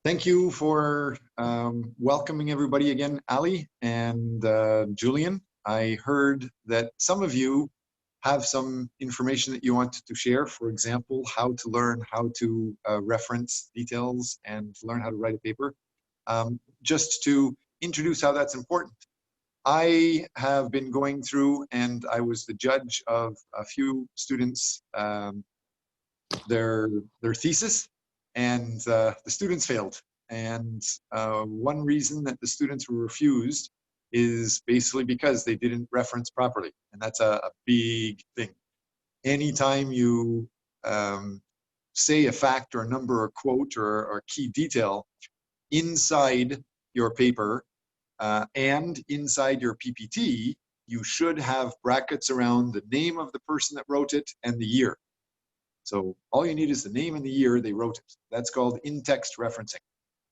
Thank you for welcoming everybody again, Ali and Julian. I heard that some of you have some information that you wanted to share. For example, how to learn how to reference details and to learn how to write a paper. Just to introduce how that's important. I have been going through, and I was the judge of a few students' their thesis, and the students failed. And one reason that the students were refused is basically because they didn't reference properly, and that's a big thing. Anytime you say a fact or a number or quote or key detail inside your paper and inside your PPT, you should have brackets around the name of the person that wrote it and the year. So all you need is the name and the year they wrote it. That's called in-text referencing.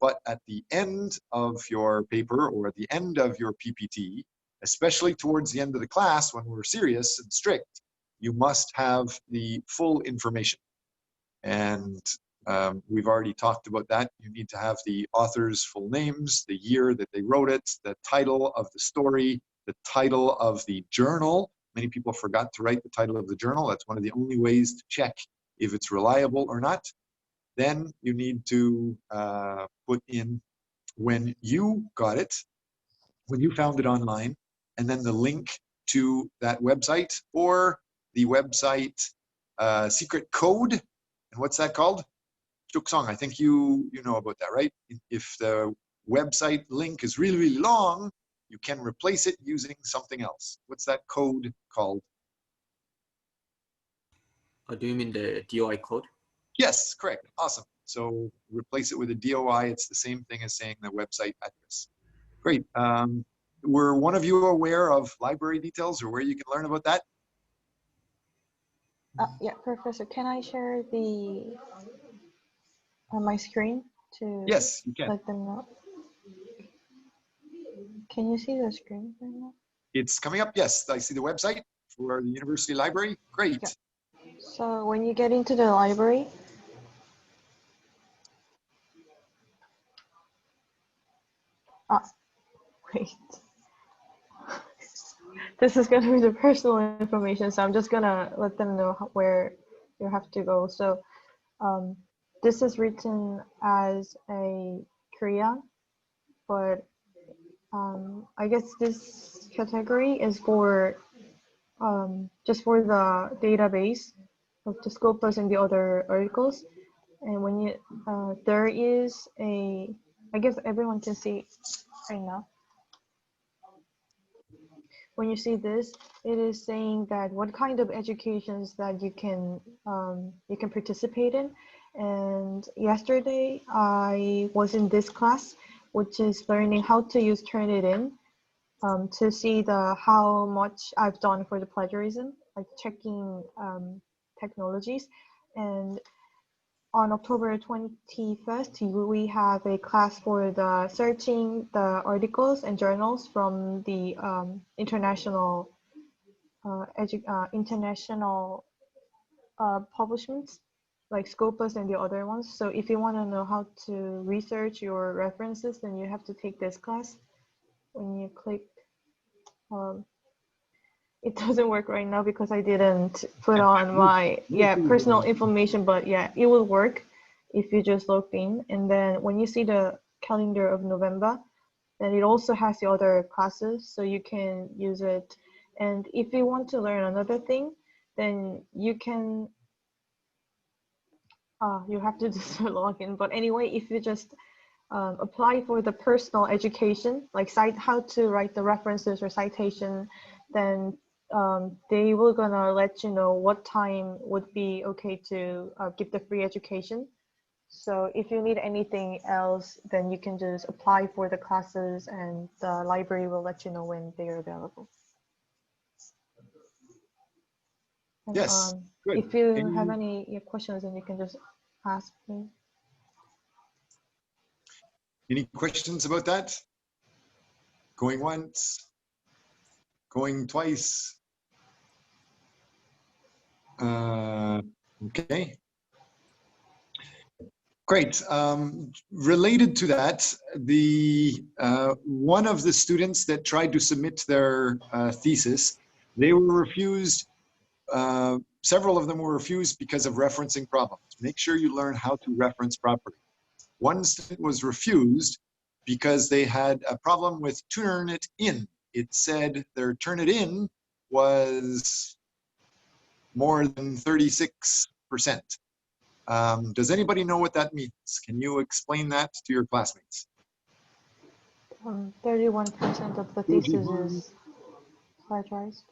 But at the end of your paper or at the end of your PPT, especially towards the end of the class when we're serious and strict, you must have the full information. And we've already talked about that. You need to have the author's full names, the year that they wrote it, the title of the story, the title of the journal. Many people forgot to write the title of the journal. That's one of the only ways to check if it's reliable or not. Then you need to put in when you got it, when you found it online, and then the link to that website or the website secret code. And what's that called? Chuksong, I think you know about that, right? If the website link is really, really long, you can replace it using something else. What's that code called? Do you mean the DOI code? Yes, correct. Awesome. So replace it with a DOI. It's the same thing as saying the website address. Great. Were one of you aware of library details or where you can learn about that? Yeah, Professor, can I share the my screen to Yes, you can. let them know? Can you see the screen right now? It's coming up. Yes, I see the website for the university library. Great. Yeah. So when you get into the library, wait. This is gonna be the personal information, so I'm just gonna let them know where you have to go. So this is written as a Korean, but I guess this category is for just for the database of the Scopus and the other articles. And when you there is a, I guess everyone can see right now. When you see this, it is saying that what kind of educations that you can participate in. And yesterday I was in this class, which is learning how to use Turnitin to see how much I've done for the plagiarism, like checking technologies. And on October 21st, we have a class for the searching the articles and journals from the international publishments like Scopus and the other ones. So if you want to know how to research your references, then you have to take this class. When you click, it doesn't work right now because I didn't put on my personal information, but yeah, it will work if you just log in. And then when you see the calendar of November, then it also has the other classes, so you can use it. And if you want to learn another thing, then you can you have to just log in. But anyway, if you just apply for the personal education, like how to write the references or citation, then they will gonna let you know what time would be okay to give the free education. So if you need anything else, then you can just apply for the classes and the library will let you know when they are available. And, Yes, good. if you have any questions, then you can just ask me. Any questions about that? Going once? Going twice? Okay. Great. Related to that, one of the students that tried to submit their thesis, they were refused. Several of them were refused because of referencing problems. Make sure you learn how to reference properly. One student was refused because they had a problem with Turnitin. It said their Turnitin was more than 36%. Does anybody know what that means? Can you explain that to your classmates? 31% of the thesis is plagiarized.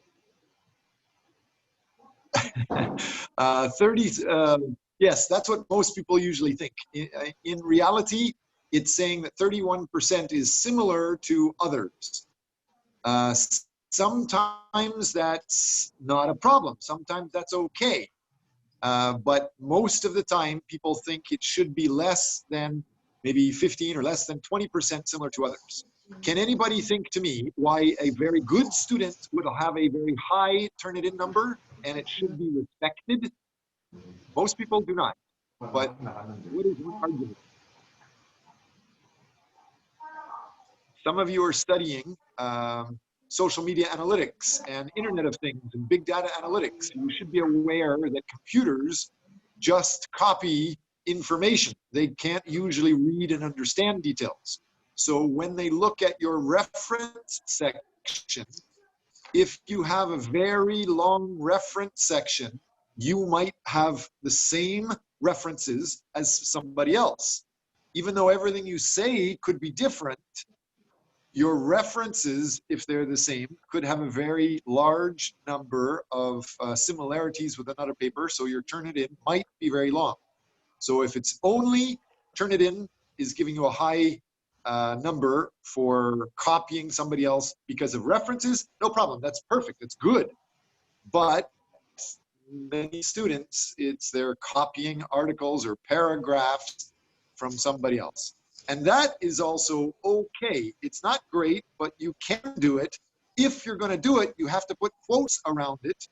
yes, that's what most people usually think. In reality, it's saying that 31% is similar to others. Sometimes that's not a problem. Sometimes that's okay. But most of the time, people think it should be less than maybe 15 or less than 20% similar to others. Can anybody think to me why a very good student would have a very high Turnitin number and it should be respected? Most people do not. But what is one argument? Some of you are studying social media analytics and Internet of Things and big data analytics. You should be aware that computers just copy information. They can't usually read and understand details. So when they look at your reference section, if you have a very long reference section, you might have the same references as somebody else. Even though everything you say could be different, your references, if they're the same, could have a very large number of similarities with another paper, so your Turnitin might be very long. So if it's only Turnitin is giving you a high number for copying somebody else because of references, no problem, that's perfect, that's good. But many students, they're copying articles or paragraphs from somebody else. And that is also okay. It's not great, but you can do it. If you're going to do it, you have to put quotes around it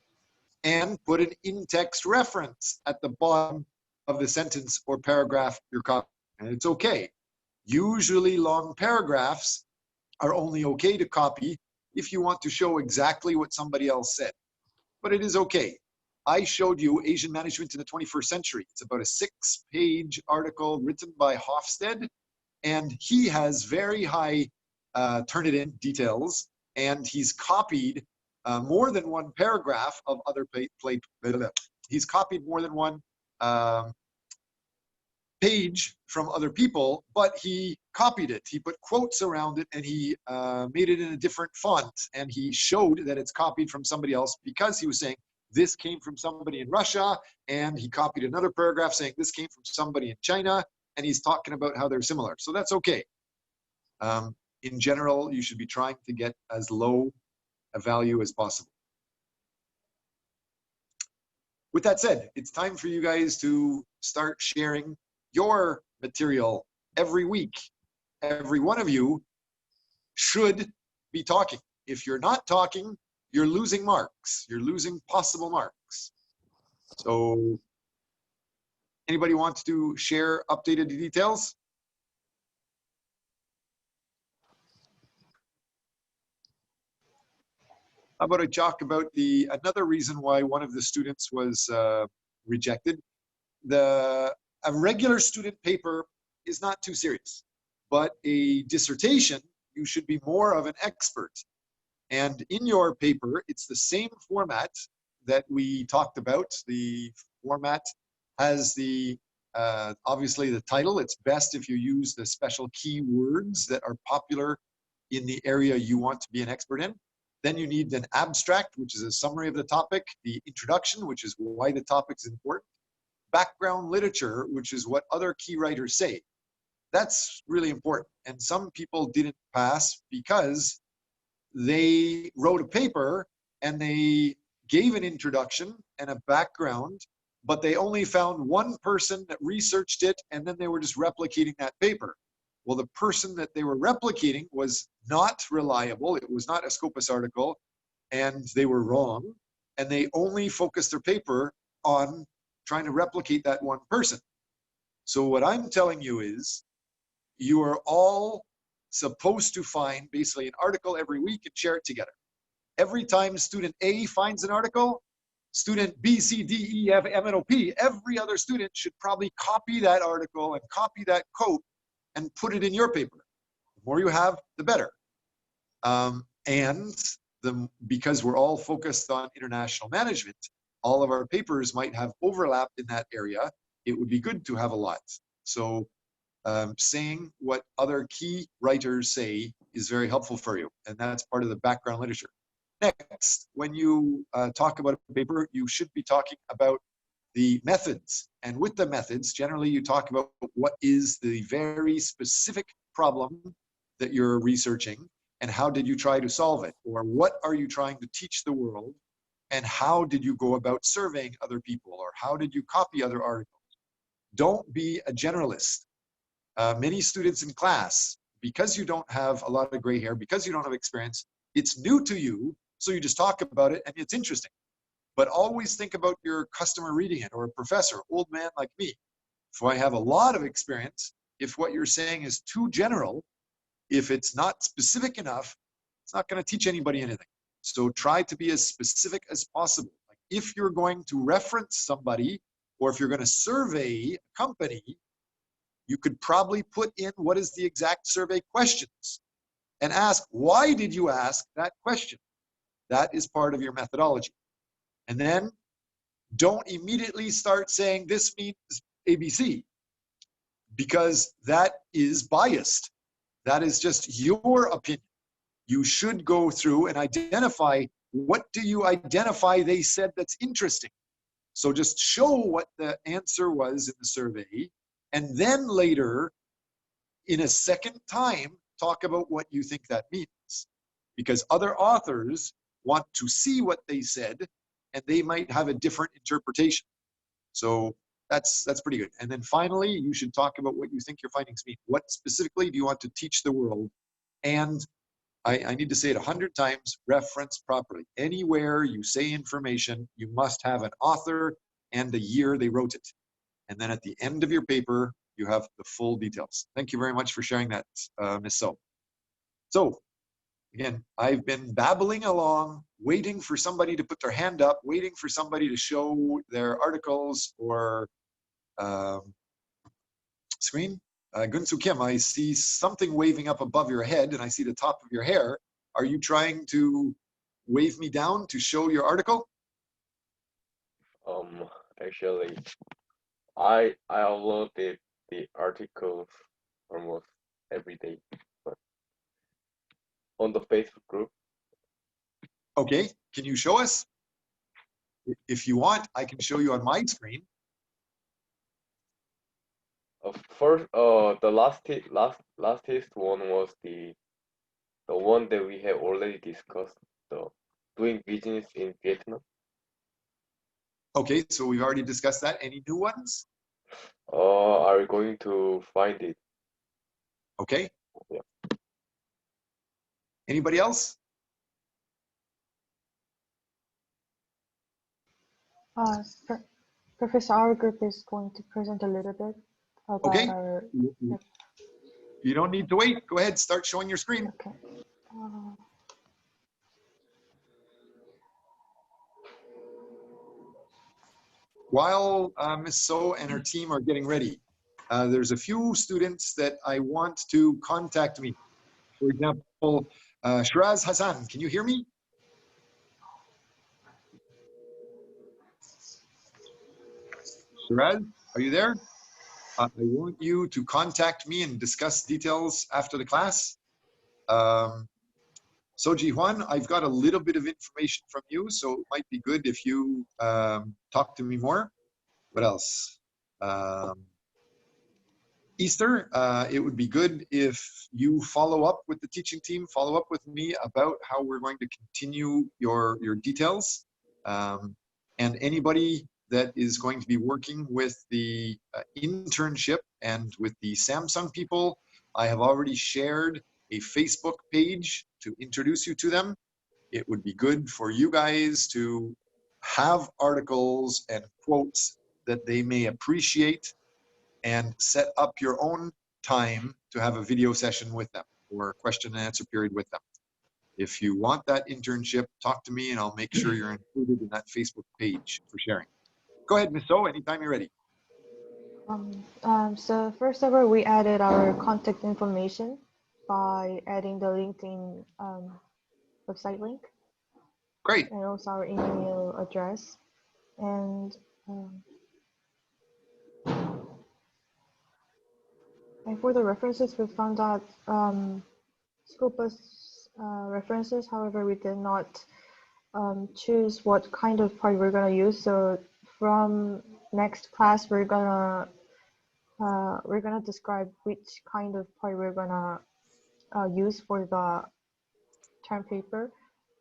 and put an in-text reference at the bottom of the sentence or paragraph you're copying. And it's okay. Usually long paragraphs are only okay to copy if you want to show exactly what somebody else said. But it is okay. I showed you Asian Management in the 21st Century. It's about a 6-page article written by Hofstede. And he has very high Turnitin details, and he's copied more than one paragraph of other he's copied more than one page from other people, but he copied it. He put quotes around it, and he made it in a different font, and he showed that it's copied from somebody else because he was saying, this came from somebody in Russia, and he copied another paragraph saying this came from somebody in China, and he's talking about how they're similar. So that's okay. In general, you should be trying to get as low a value as possible. With that said, it's time for you guys to start sharing your material every week. Every one of you should be talking. If you're not talking, you're losing marks. You're losing possible marks. So anybody want to share updated details? How about I talk about another reason why one of the students was rejected? A regular student paper is not too serious, but a dissertation, you should be more of an expert. And in your paper, it's the same format that we talked about. The format has obviously the title. It's best if you use the special keywords that are popular in the area you want to be an expert in. Then you need an abstract, which is a summary of the topic, the introduction, which is why the topic is important, background literature, which is what other key writers say. That's really important. And some people didn't pass because they wrote a paper and they gave an introduction and a background, but they only found one person that researched it, and then they were just replicating that paper. Well, the person that they were replicating was not reliable. It was not a Scopus article, and they were wrong. And they only focused their paper on trying to replicate that one person. So what I'm telling you is you are all supposed to find basically an article every week and share it together. Every time student A finds an article, student B, C, D, E, F, M, and O, P, every other student should probably copy that article and copy that quote and put it in your paper. The more you have, the better. Because we're all focused on international management, all of our papers might have overlap in that area. It would be good to have a lot. So saying what other key writers say is very helpful for you. And that's part of the background literature. Next, when you talk about a paper, you should be talking about the methods. And with the methods, generally you talk about what is the very specific problem that you're researching and how did you try to solve it? Or what are you trying to teach the world? And how did you go about surveying other people? Or how did you copy other articles? Don't be a generalist. Many students in class, because you don't have a lot of gray hair, because you don't have experience, it's new to you, so you just talk about it and it's interesting. But always think about your customer reading it, or a professor, old man like me. If I have a lot of experience, if what you're saying is too general, if it's not specific enough, it's not going to teach anybody anything. So try to be as specific as possible. Like if you're going to reference somebody, or if you're going to survey a company, you could probably put in what is the exact survey questions and ask, why did you ask that question? That is part of your methodology. And then don't immediately start saying this means ABC, because that is biased. That is just your opinion. You should go through and identify, what do you identify they said that's interesting? So just show what the answer was in the survey, and then later, in a second time, talk about what you think that means. Because other authors want to see what they said, and they might have a different interpretation. So that's pretty good. And then finally, you should talk about what you think your findings mean. What specifically do you want to teach the world? And I need to say it 100 times, reference properly. Anywhere you say information, you must have an author and the year they wrote it. And then at the end of your paper, you have the full details. Thank you very much for sharing that, Ms. So. So, again, I've been babbling along, waiting for somebody to put their hand up, waiting for somebody to show their articles or screen. Gunsu Kim, I see something waving up above your head and I see the top of your hair. Are you trying to wave me down to show your article? Actually, I uploaded the articles almost every day, but on the Facebook group. Okay, can you show us? If you want, I can show you on my screen. First, the last test one was the one that we have already discussed, the doing business in Vietnam. Okay, so we've already discussed that. Any new ones? Are we going to find it? Okay. Yeah. Anybody else? Professor, our group is going to present a little bit about Okay. our. You don't need to wait. Go ahead, start showing your screen. Okay. While Ms. So and her team are getting ready, there's a few students that I want to contact me. For example, Shiraz Hassan, can you hear me? Shiraz, are you there? I want you to contact me and discuss details after the class. So Ji-Hwan, I've got a little bit of information from you, so it might be good if you talk to me more. What else? Easter, it would be good if you follow up with the teaching team, follow up with me about how we're going to continue your details. And anybody that is going to be working with the internship and with the Samsung people, I have already shared a Facebook page to introduce you to them. It would be good for you guys to have articles and quotes that they may appreciate and set up your own time to have a video session with them or a question and answer period with them. If you want that internship, talk to me and I'll make sure you're included in that Facebook page for sharing. Go ahead, Ms. So, anytime you're ready. So first of all, we added our contact information by adding the LinkedIn website link Great. and also our email address. And for the references, we found out school bus references. However, we did not choose what kind of part we're gonna use. So from next class, we're gonna describe which kind of part we're gonna use for the term paper,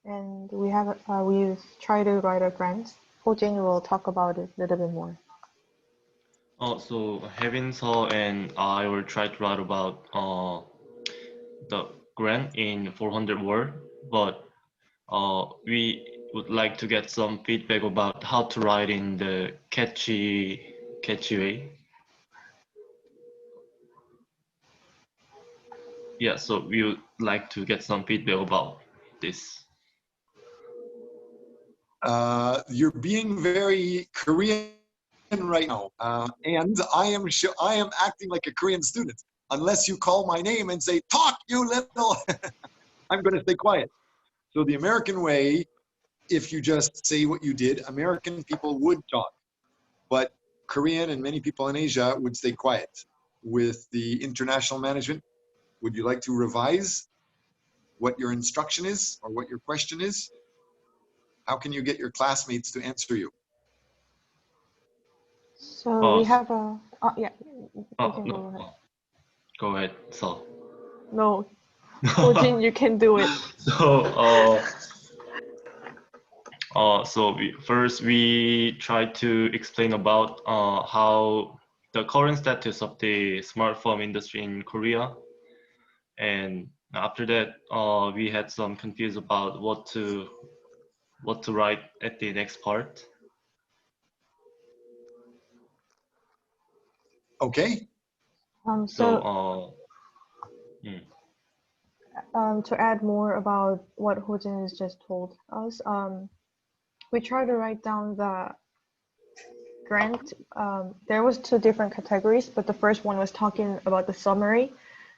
and we've tried to write a grant. Ho-Jin will talk about it a little bit more. So Havin Seo and I will try to write about the grant in 400 word, but we would like to get some feedback about how to write in the catchy way. Yeah, so we would like to get some feedback about this. You're being very Korean right now, and I am acting like a Korean student. Unless you call my name and say, "Talk, you little," I'm going to stay quiet. So the American way, if you just say what you did, American people would talk, but Korean and many people in Asia would stay quiet. With the international management, would you like to revise what your instruction is or what your question is? How can you get your classmates to answer you? So we have a yeah. No, go ahead. So No, Ho-Jin, you can do it. So we try to explain about how the current status of the smartphone industry in Korea, and after that we had some confused about what to write at the next part. Okay. To add more about what Ho-Jin has just told us, we tried to write down the grant. There was 2 different categories, but the first one was talking about the summary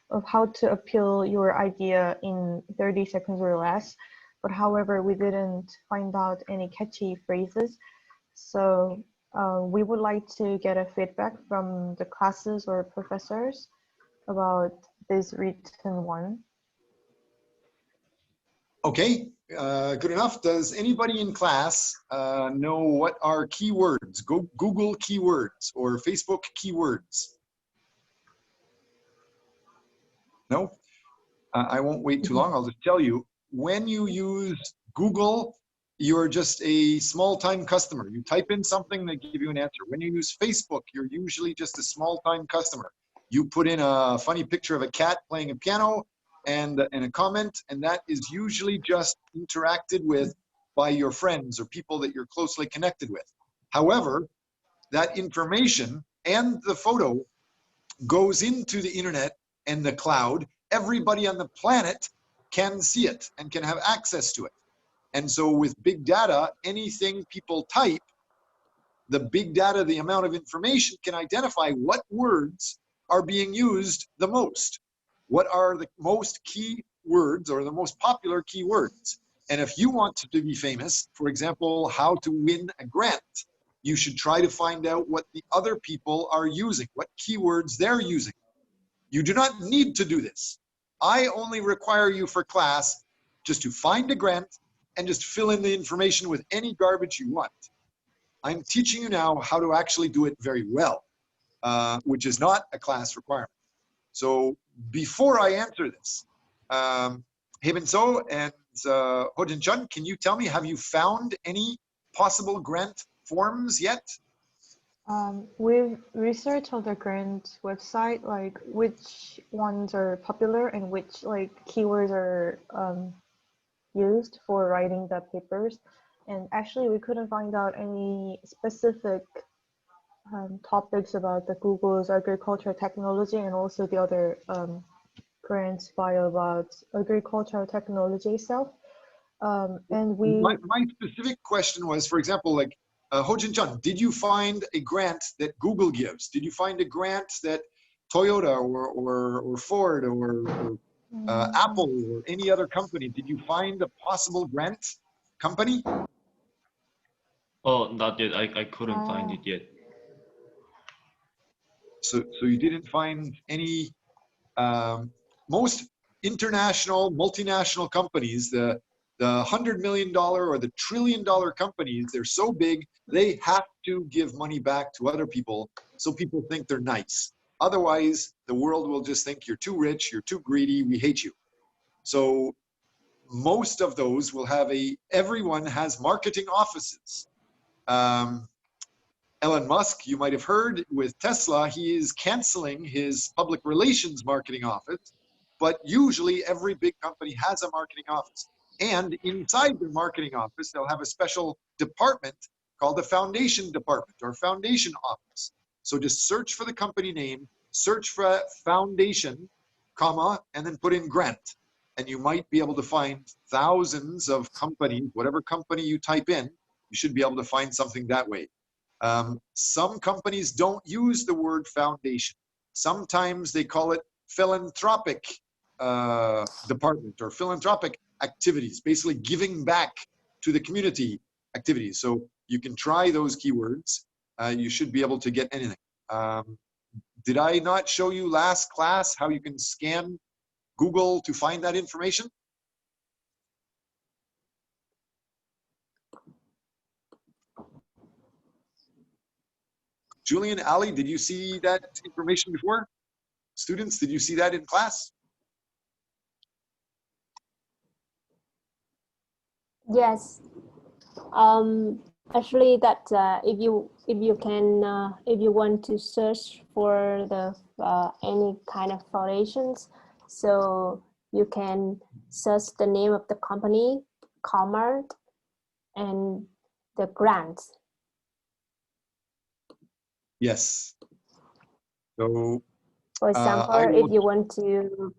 of how to appeal your idea in 30 seconds or less. But however, we didn't find out any catchy phrases. So we would like to get a feedback from the classes or professors about this written one. Okay, good enough. Does anybody in class know what are keywords? Go Google keywords or Facebook keywords. No? I won't wait too long. I'll just tell you. When you use Google, you're just a small-time customer. You type in something, they give you an answer. When you use Facebook, you're usually just a small-time customer. You put in a funny picture of a cat playing a piano and a comment, and that is usually just interacted with by your friends or people that you're closely connected with. However, that information and the photo goes into the internet and the cloud. Everybody on the planet can see it and can have access to it. And so with big data, anything people type, the big data, the amount of information can identify what words are being used the most. What are the most key words or the most popular keywords? And if you want to be famous, for example, how to win a grant, you should try to find out what the other people are using, what keywords they're using. You do not need to do this. I only require you for class just to find a grant and just fill in the information with any garbage you want. I'm teaching you now how to actually do it very well, which is not a class requirement. So before I answer this, Havin Seo and Ho-Jin Chun, can you tell me, have you found any possible grant forms yet? We've researched on the grant website, like which ones are popular and which like keywords are used for writing the papers. And actually we couldn't find out any specific topics about the Google's agricultural technology and also the other grants file about agricultural technology itself. And we My specific question was, for example, like Ho Jin Chun, did you find a grant that Google gives? Did you find a grant that Toyota or Ford or Apple or any other company? Did you find a possible grant company? Oh, not yet. I couldn't find it yet. So you didn't find any. Most international, multinational companies, the $100 million or the $1 trillion companies, they're so big, they have to give money back to other people so people think they're nice. Otherwise, the world will just think you're too rich, you're too greedy, we hate you. So most of those will have everyone has marketing offices. Elon Musk, you might have heard with Tesla, he is canceling his public relations marketing office, but usually every big company has a marketing office. And inside their marketing office, they'll have a special department called the foundation department or foundation office. So just search for the company name, search for foundation, comma, and then put in grant. And you might be able to find thousands of companies, whatever company you type in, you should be able to find something that way. Some companies don't use the word foundation. Sometimes they call it philanthropic department or philanthropic activities, basically giving back to the community activities. So you can try those keywords. You should be able to get anything. Did I not show you last class how you can scan Google to find that information? Julian, Ali, did you see that information before? Students, did you see that in class? Yes. Actually, that if you want to search for the any kind of foundations, so you can search the name of the company, comma, and the grants. Yes. So, for example, if you want to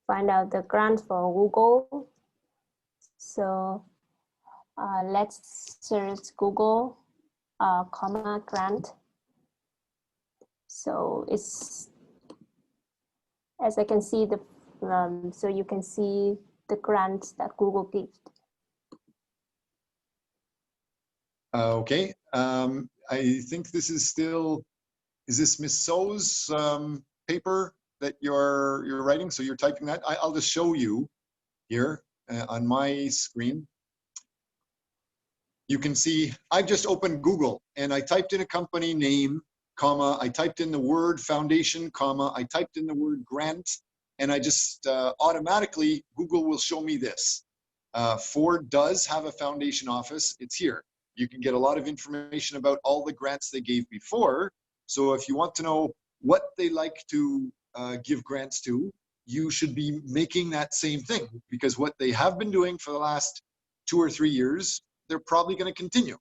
find out the grant for Google, so let's search Google, comma, grant. So it's, as I can see the, so you can see the grants that Google gives. Okay. I think this is still, is this Miss So's paper that you're writing? So you're typing that? I'll just show you here on my screen. You can see I've just opened Google and I typed in a company name, comma, I typed in the word foundation, comma, I typed in the word grant, and I just automatically, Google will show me this. Ford does have a foundation office. It's here. You can get a lot of information about all the grants they gave before. So if you want to know what they like to give grants to, you should be making that same thing, because what they have been doing for the last 2 or 3 years, they're probably going to continue.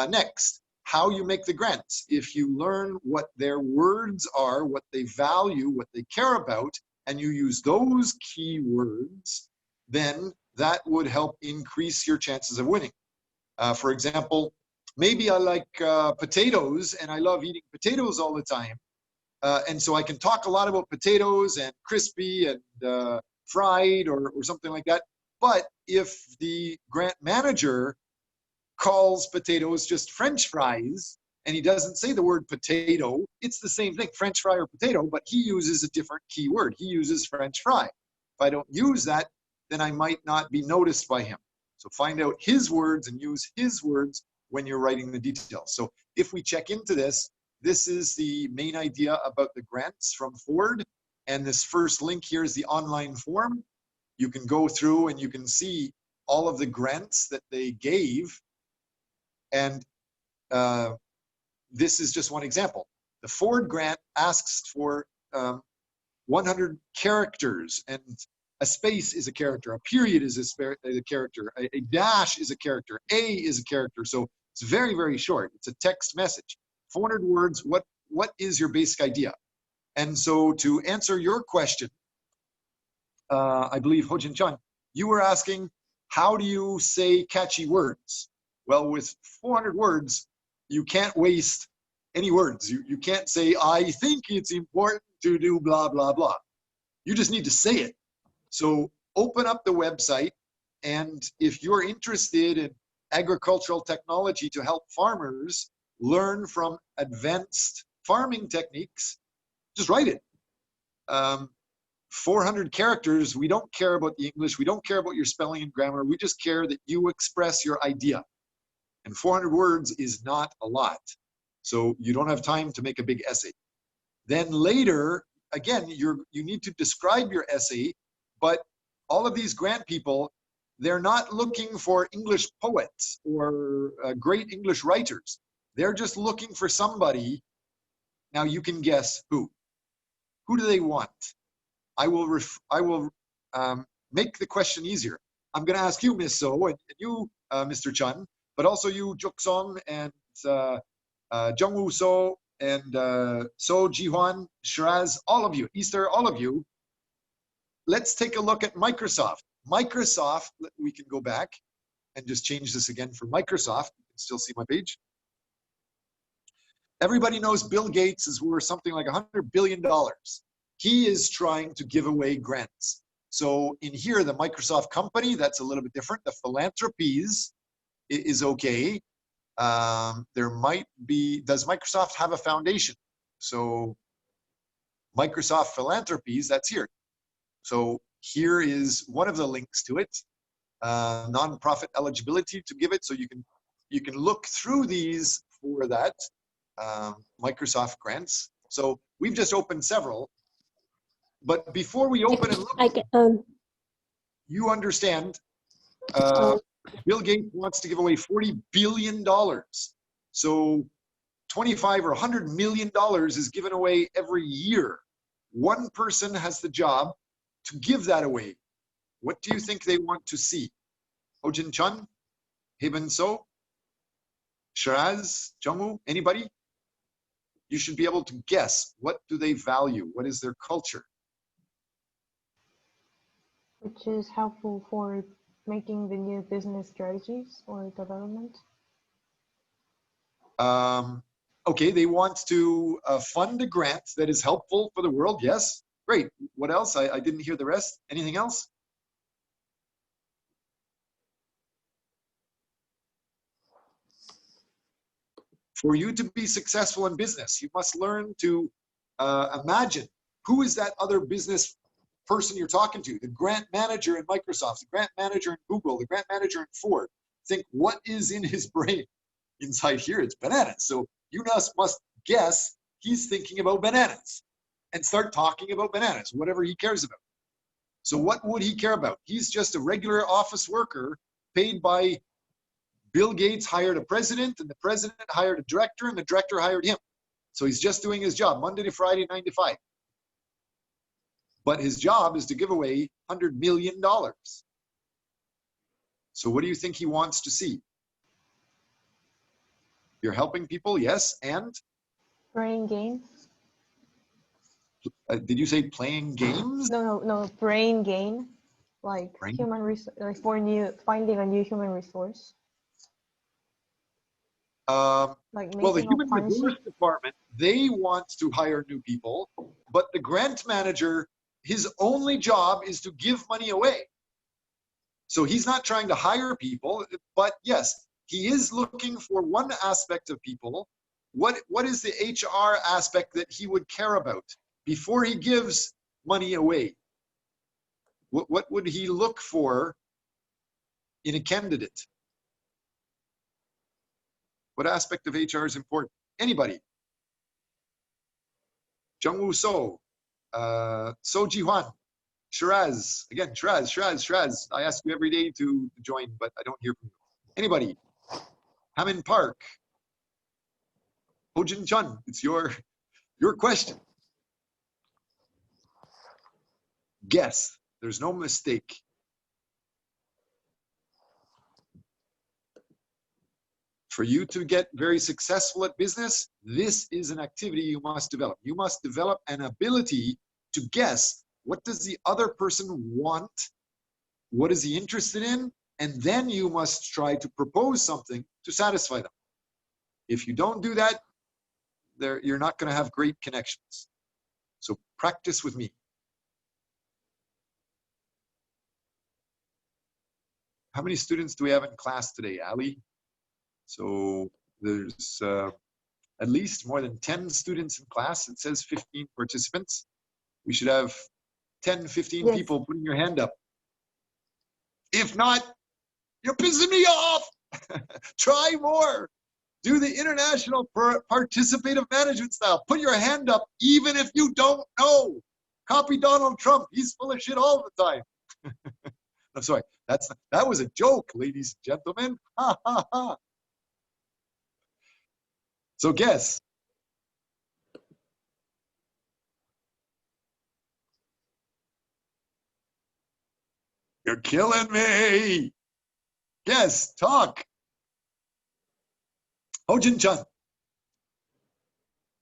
Next, how you make the grants. If you learn what their words are, what they value, what they care about, and you use those keywords, then that would help increase your chances of winning. For example, maybe I like potatoes and I love eating potatoes all the time. And so I can talk a lot about potatoes and crispy and fried or something like that. But if the grant manager calls potatoes just French fries and he doesn't say the word potato, it's the same thing, French fry or potato, but he uses a different keyword. He uses French fry. If I don't use that, then I might not be noticed by him. So find out his words and use his words when you're writing the details. So if we check into this, this is the main idea about the grants from Ford. And this first link here is the online form. You can go through and you can see all of the grants that they gave. And this is just one example. The Ford grant asks for 100 characters, and a space is a character, a period is a character, a dash is a character, a is a character. So It's very, very short. It's a text message. 400 words, what is your basic idea? And so to answer your question, I believe Hojin Chun, you were asking, how do you say catchy words? Well, with 400 words, you can't waste any words. You can't say, I think it's important to do blah, blah, blah. You just need to say it. So open up the website, and if you're interested in agricultural technology to help farmers learn from advanced farming techniques, just write it. 400 characters, we don't care about the English, we don't care about your spelling and grammar, we just care that you express your idea. And 400 words is not a lot. So you don't have time to make a big essay. Then later, again, you need to describe your essay, but all of these grant people, they're not looking for English poets or great English writers. They're just looking for somebody. Now you can guess who. Who do they want? I will make the question easier. I'm going to ask you, Miss So, and you, Mr. Chun, but also you, Juk Song, and Jungwoo So, and So Ji-hwan, Shiraz, all of you, Easter, all of you. Let's take a look at Microsoft. Microsoft, we can go back and just change this again for Microsoft. You can still see my page. Everybody knows Bill Gates is worth something like $100 billion. He is trying to give away grants. So in here, the Microsoft company, that's a little bit different. The philanthropies is okay. There might be, does Microsoft have a foundation? So Microsoft Philanthropies, that's here. So here is one of the links to it, nonprofit eligibility to give it. So you can look through these for that, Microsoft grants. So we've just opened several. But before we open and look, you understand, Bill Gates wants to give away $40 billion. So 25 or $100 million is given away every year. One person has the job to give that away. What do you think they want to see? Hojin Chun, Heben So, Shiraz, Jungwoo, anybody? You should be able to guess. What do they value? What is their culture? Which is helpful for making the new business strategies or development. Okay, they want to fund a grant that is helpful for the world. Yes, great. What else? I didn't hear the rest. Anything else? For you to be successful in business, you must learn to imagine who is that other business person you're talking to, the grant manager in Microsoft, the grant manager in Google, the grant manager in Ford. Think what is in his brain. Inside here, it's bananas. So you must guess he's thinking about bananas and start talking about bananas, whatever he cares about. So what would he care about? He's just a regular office worker paid by Bill Gates hired a president, and the president hired a director, and the director hired him. So he's just doing his job Monday to Friday, 9 to 5. But his job is to give away $100 million. So what do you think he wants to see? You're helping people, yes, and? Brain games. Did you say playing games? No, brain gain, like Brain? like for finding a new human resource. Like Well, the making a human plan resource sheet. department, they want to hire new people, but the grant manager, his only job is to give money away. So he's not trying to hire people, but yes, he is looking for one aspect of people. What is the HR aspect that he would care about before he gives money away? What would he look for in a candidate? What aspect of HR is important? Anybody? Jungwoo So, So Ji-hwan, Shiraz, again, Shiraz. I ask you every day to join, but I don't hear from you. Anybody? Hamin Park, Hojin Chun, it's your question. Guess, there's no mistake. For you to get very successful at business, this is an activity you must develop. You must develop an ability to guess, what does the other person want? What is he interested in? And then you must try to propose something to satisfy them. If you don't do that, you're not going to have great connections. So practice with me. How many students do we have in class today, Ali? So there's at least more than 10 students in class. It says 15 participants. We should have 10, 15 Yes. people putting your hand up. If not, you're pissing me off. Try more. Do the international participative management style. Put your hand up even if you don't know. Copy Donald Trump. He's full of shit all the time. I'm sorry. That was a joke, ladies and gentlemen. Ha ha ha. So guess. You're killing me. Guess. Talk. Hojin Chun.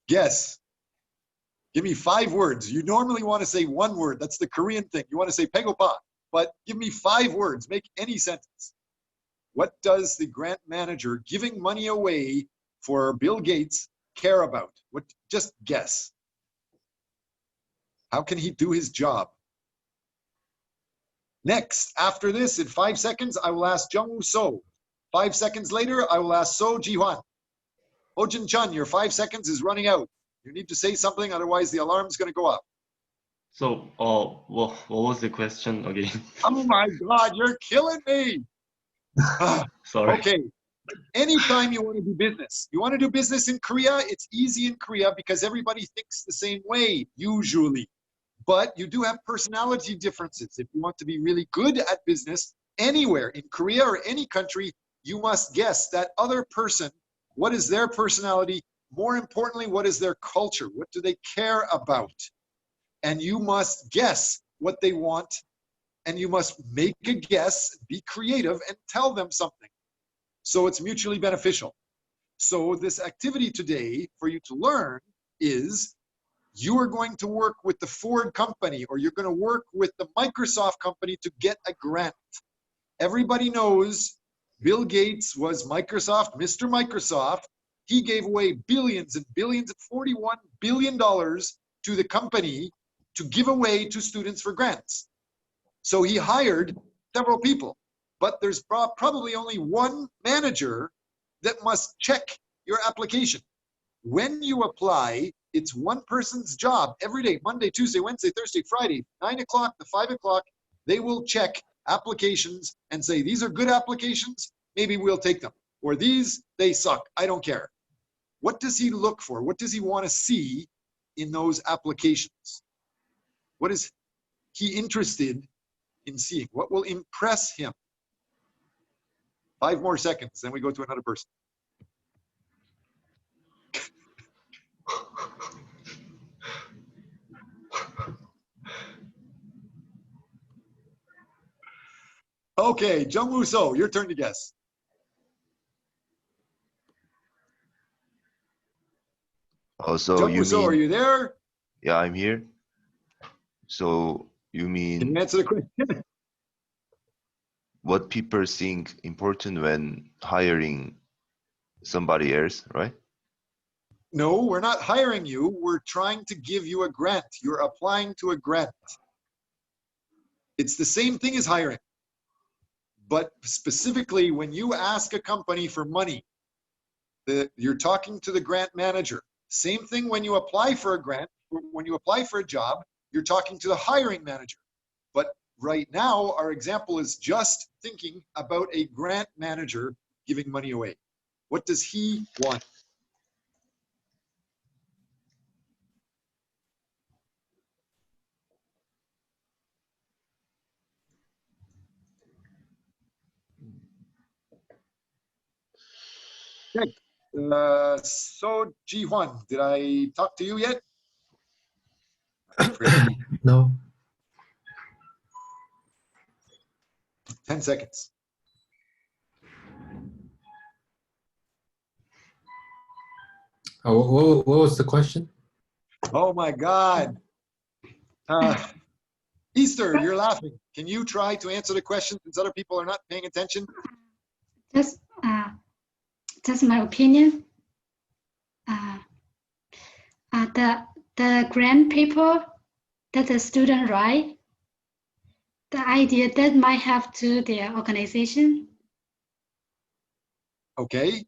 Guess. Give me 5 words. You normally want to say 1 word. That's the Korean thing. You want to say pegopa, but give me 5 words. Make any sentence. What does the grant manager giving money away for Bill Gates care about? What? Just guess. How can he do his job? Next, after this, in 5 seconds, I will ask Jungwoo So. 5 seconds later, I will ask So Ji-hwan. Hojin Chun, your 5 seconds is running out. You need to say something, otherwise the alarm's going to go off. So, what was the question again? Oh my God, you're killing me. Sorry. Okay. Anytime you want to do business, you want to do business in Korea, it's easy in Korea because everybody thinks the same way, usually. But you do have personality differences. If you want to be really good at business anywhere, in Korea or any country, you must guess that other person, what is their personality? More importantly, what is their culture? What do they care about? And you must guess what they want, and you must make a guess, be creative, and tell them something. So it's mutually beneficial. So this activity today for you to learn is you are going to work with the Ford company, or you're going to work with the Microsoft company to get a grant. Everybody knows Bill Gates was Microsoft, Mr. Microsoft. He gave away billions and billions, $41 billion to the company to give away to students for grants. So he hired several people, but there's probably only one manager that must check your application. When you apply, it's one person's job every day, Monday, Tuesday, Wednesday, Thursday, Friday, 9 o'clock to 5 o'clock, they will check applications and say, these are good applications, maybe we'll take them. Or these, they suck, I don't care. What does he look for? What does he want to see in those applications? What is he interested in seeing? What will impress him? 5 more seconds, then we go to another person. Okay, Jungwoo So, your turn to guess. Oh, so you Jungwoo So, are mean, you there? yeah, I'm here. So you Can mean you answer the question? what people think important when hiring somebody else, right? No, we're not hiring you. We're trying to give you a grant. You're applying to a grant. It's the same thing as hiring. But specifically, when you ask a company for money, you're talking to the grant manager. Same thing when you apply for a grant, when you apply for a job, you're talking to the hiring manager. But right now, our example is just thinking about a grant manager giving money away. What does he want? Okay. So Ji-hwan, did I talk to you yet? No. 10 seconds. What was the question? Oh my God. Easter, you're laughing. Can you try to answer the question since other people are not paying attention? Just my opinion. The grant paper that the student write, the idea that might have to their organization. Okay.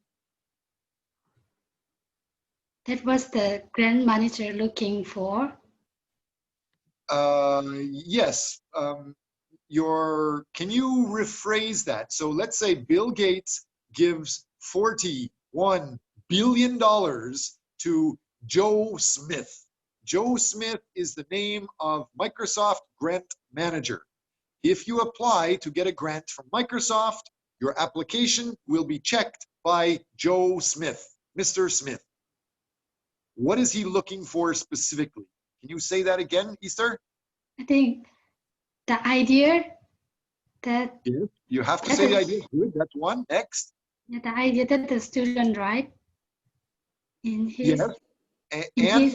That was the grant manager looking for. Yes. Can you rephrase that? So let's say Bill Gates gives $41 billion to Joe Smith. Joe Smith is the name of Microsoft grant manager. If you apply to get a grant from Microsoft, your application will be checked by Joe Smith, Mr. Smith. What is he looking for specifically? Can you say that again, Easter? I think the idea that you have to say the idea. Good, that's one. Next. The idea that the student write in his,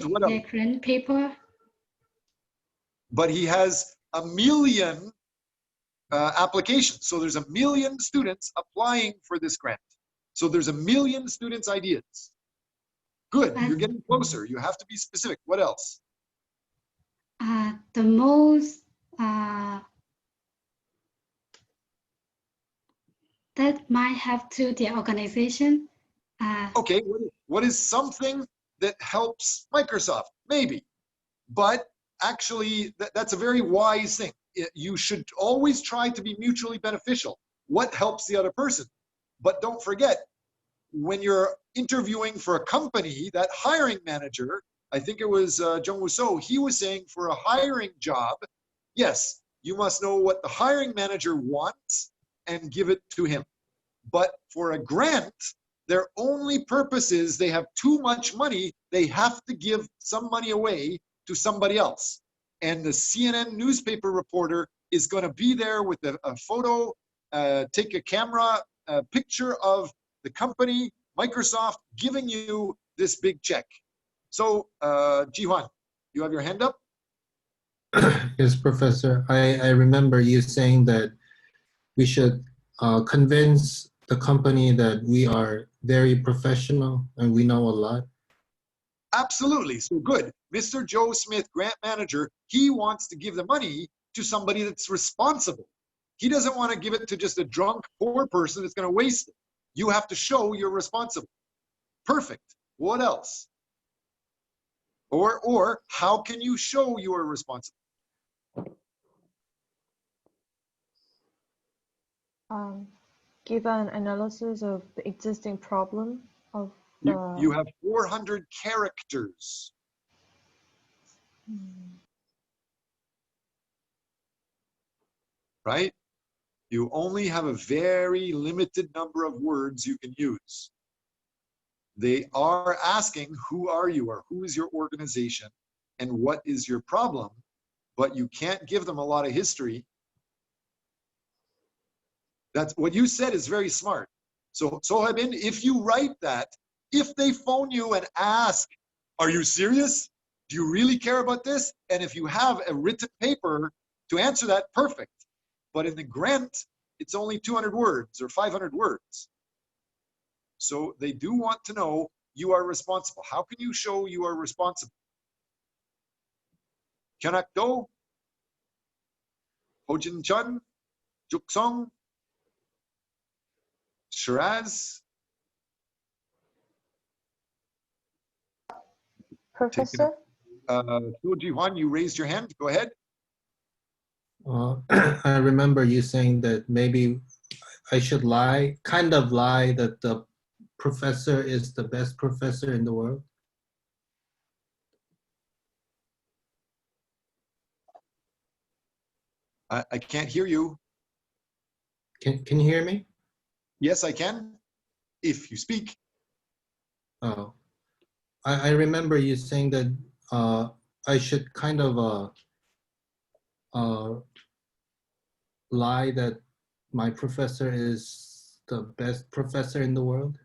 what else? grant paper. But he has 1 million applications. So there's 1 million students applying for this grant. So there's 1 million students' ideas. Good, you're getting closer. You have to be specific. What else? The most that might have to the organization. Okay, what is something that helps Microsoft? Maybe, but actually that's a very wise thing. You should always try to be mutually beneficial. What helps the other person? But don't forget, when you're interviewing for a company, that hiring manager, I think it was Jung Woo-so, he was saying for a hiring job, yes, you must know what the hiring manager wants and give it to him. But for a grant, their only purpose is they have too much money, they have to give some money away to somebody else. And the CNN newspaper reporter is going to be there with a photo, take a camera, a picture of the company, Microsoft, giving you this big check. So, Ji-hwan, you have your hand up? Yes, Professor. I remember you saying that we should convince the company that we are very professional and we know a lot. Absolutely. So good. Mr. Joe Smith, grant manager, he wants to give the money to somebody that's responsible. He doesn't want to give it to just a drunk, poor person that's going to waste it. You have to show you're responsible. Perfect. What else? Or how can you show you are responsible? Give an analysis of the existing problem of the... You have 400 characters. Right? You only have a very limited number of words you can use. They are asking, who are you, or who is your organization, and what is your problem? But you can't give them a lot of history. That's what you said is very smart. So Sohaibin, if you write that, if they phone you and ask, are you serious? Do you really care about this? And if you have a written paper to answer that, perfect. But in the grant, it's only 200 words or 500 words. So they do want to know you are responsible. How can you show you are responsible? Kyanak Do, Hojin Chun, Juksong, Shiraz. Professor? So Ji-hwan, you raised your hand. Go ahead. I remember you saying that maybe I should lie, kind of lie, that the professor is the best professor in the world. I can't hear you. Can you hear me? Yes, I can, if you speak. Oh, I remember you saying that I should kind of lie that my professor is the best professor in the world.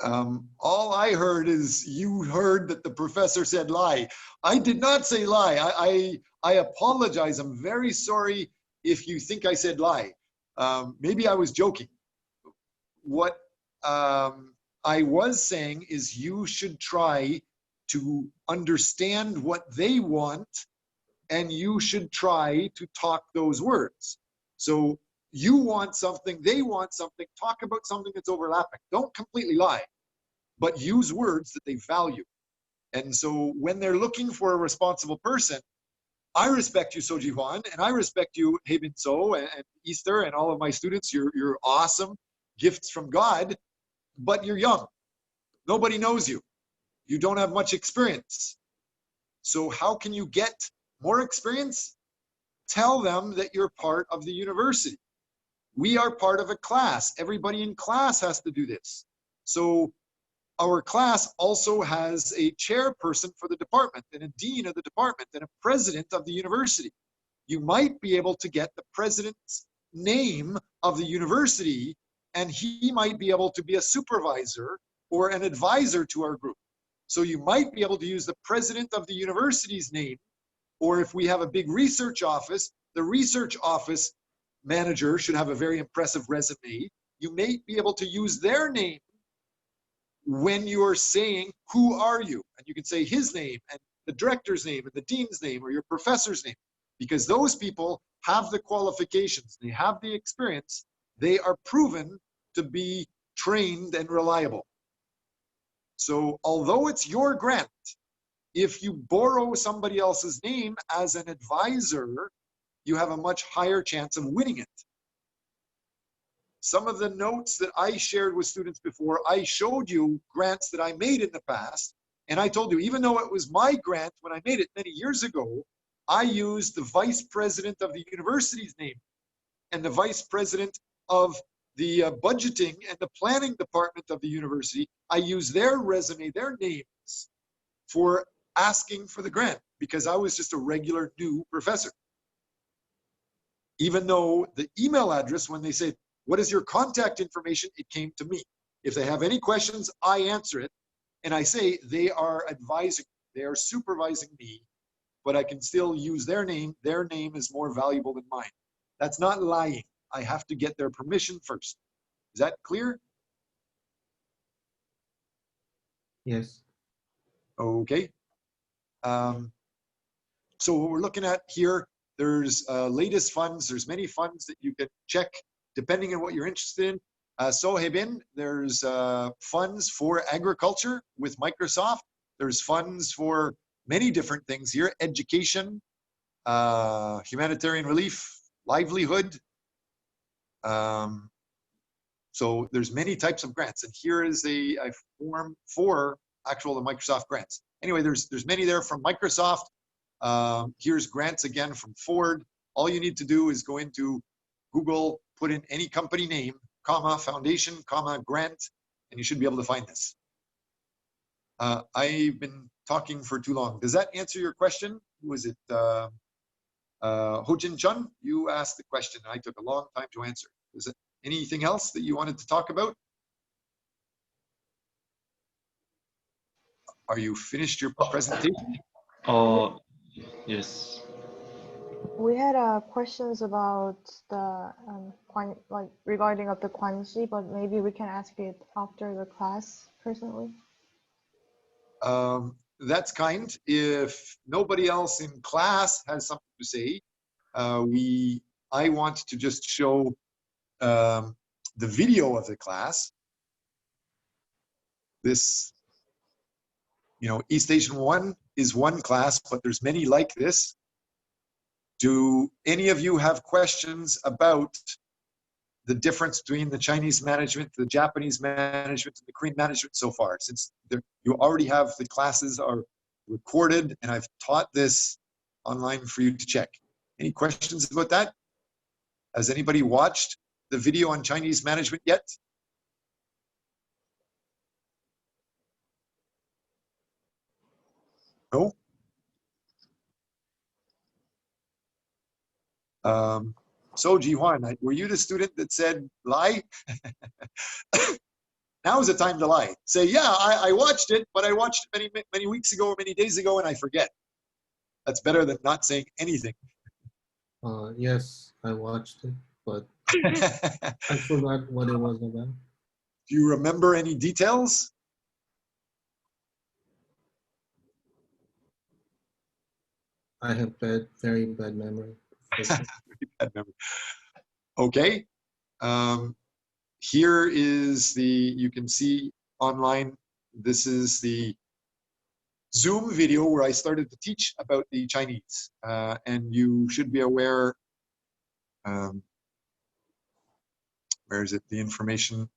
All I heard is you heard that the professor said lie. I did not say lie. I apologize. I'm very sorry if you think I said lie. Maybe I was joking. What I was saying is you should try to understand what they want, and you should try to talk those words. So you want something, they want something, talk about something that's overlapping. Don't completely lie, but use words that they value. And so when they're looking for a responsible person, I respect you, Soji Hwan, and I respect you, Hebin So, and Easter, and all of my students. You're awesome, gifts from God, but you're young. Nobody knows you. You don't have much experience. So how can you get more experience? Tell them that you're part of the university. We are part of a class. Everybody in class has to do this. So our class also has a chairperson for the department and a dean of the department and a president of the university. You might be able to get the president's name of the university, and he might be able to be a supervisor or an advisor to our group. So you might be able to use the president of the university's name, or if we have a big research office, the research office manager should have a very impressive resume. You may be able to use their name when you're saying, who are you? And you can say his name and the director's name and the dean's name or your professor's name, because those people have the qualifications, they have the experience, they are proven to be trained and reliable. So although it's your grant, if you borrow somebody else's name as an advisor, you have a much higher chance of winning it. Some of the notes that I shared with students before, I showed you grants that I made in the past, and I told you, even though it was my grant when I made it many years ago, I used the vice president of the university's name and the vice president of the budgeting and the planning department of the university. I used their resume, their names, for asking for the grant because I was just a regular new professor. Even though the email address, when they say, what is your contact information? It came to me. If they have any questions, I answer it. And I say they are advising, they are supervising me, but I can still use their name. Their name is more valuable than mine. That's not lying. I have to get their permission first. Is that clear? Yes. Okay. So what we're looking at here, there's latest funds. There's many funds that you can check depending on what you're interested in. So Hebin, there's funds for agriculture with Microsoft. There's funds for many different things here: education, humanitarian relief, livelihood. So there's many types of grants, and here is a form for the Microsoft grants. Anyway, there's many there from Microsoft. Here's grants again from Ford. All you need to do is go into Google, put in any company name, comma, foundation, comma, grant, and you should be able to find this. I've been talking for too long. Does that answer your question? Was it Ho-Jin Chun? You asked the question, and I took a long time to answer. Is it anything else that you wanted to talk about? Are you finished your presentation? Yes. We had questions about the regarding of the Quanxi, but maybe we can ask it after the class personally. That's kind. If nobody else in class has something to say, I want to just show the video of the class. This, East Asian 1 is one class, but there's many like this. Do any of you have questions about the difference between the Chinese management, the Japanese management, and the Korean management so far? Since you already have the classes are recorded, and I've taught this online for you to check. Any questions about that? Has anybody watched the video on Chinese management yet? No? So Ji-Hwan, were you the student that said lie? Now's the time to lie. Say, yeah, I watched it, but I watched it many weeks ago or many days ago and I forget. That's better than not saying anything. Yes, I watched it, but Do I forgot what it was about. you remember any details? I have very bad memory. Bad memory. Okay. Here is you can see online, this is the Zoom video where I started to teach about the Chinese. And you should be aware, where is it, the information?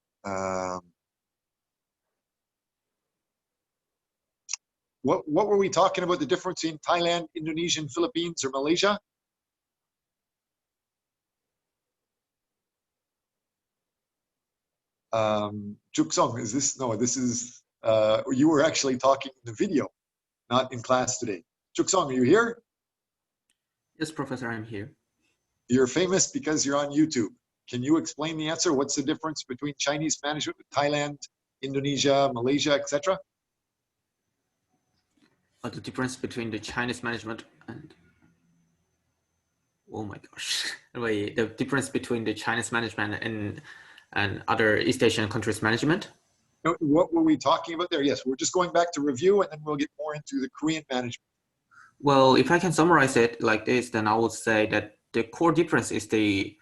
What were we talking about, the difference in Thailand, Indonesia, Philippines, or Malaysia? Chuksong, is this, no, this is, you were actually talking in the video, not in class today. Chuksong, are you here? Yes, Professor, I'm here. You're famous because you're on YouTube. Can you explain the answer? What's the difference between Chinese management with Thailand, Indonesia, Malaysia, etc.? The difference between the Chinese management and, oh my gosh, wait, the difference between the Chinese management and other East Asian countries' management? What were we talking about there? Yes, we're just going back to review and then we'll get more into the Korean management. Well, if I can summarize it like this, then I would say that the core difference is the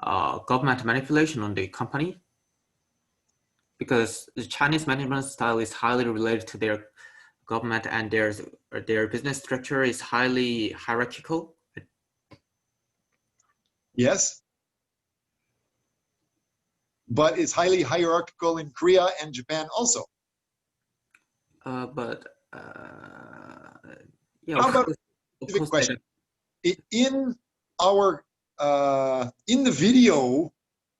government manipulation on the company, because the Chinese management style is highly related to their government and their business structure is highly hierarchical. Yes. But it's highly hierarchical in Korea and Japan also. Yeah. How about a specific question? In the video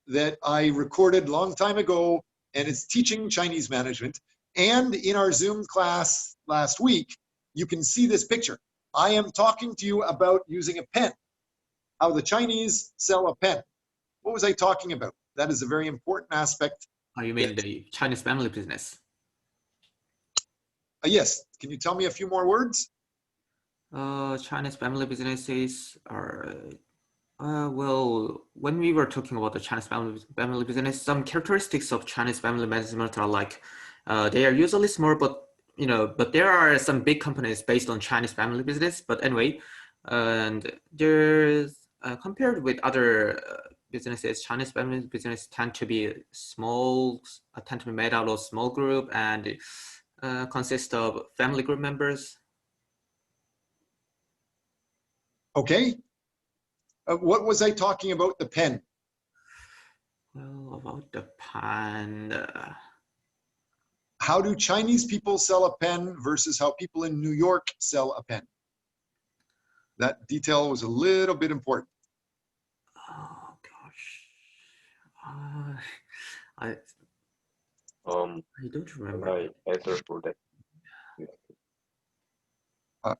that I recorded a long time ago, and it's teaching Chinese management, and in our Zoom class last week, you can see this picture. I am talking to you about using a pen, how the Chinese sell a pen. What was I talking about? That is a very important aspect. Oh, you mean the Chinese family business? Yes. Can you tell me a few more words? Chinese family businesses are, well, when we were talking about the Chinese family business, some characteristics of Chinese family management are like, they are usually small, but but there are some big companies based on Chinese family business. But anyway, and there's compared with other businesses, Chinese family business tend to be small, tend to be made out of small group and consist of family group members. Okay. What was I talking about the pen? Well, about the pen. How do Chinese people sell a pen versus how people in New York sell a pen? That detail was a little bit important. Oh gosh, I don't remember. I answer for that.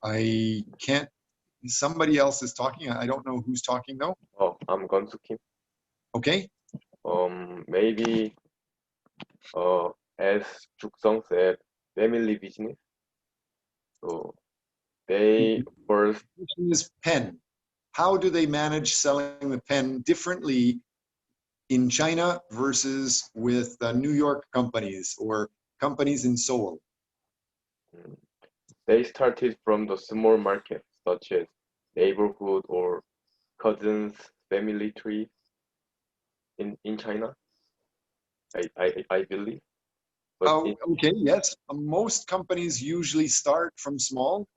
I can't. Somebody else is talking. I don't know who's talking though. Oh, I'm Gonsu Kim. Okay. Maybe as Juksong said, family business. So they first Is pen. How do they manage selling the pen differently in China versus with New York companies or companies in Seoul? They started from the small market, such as neighborhood or cousins, family tree in China. I believe. But Okay, yes. Most companies usually start from small.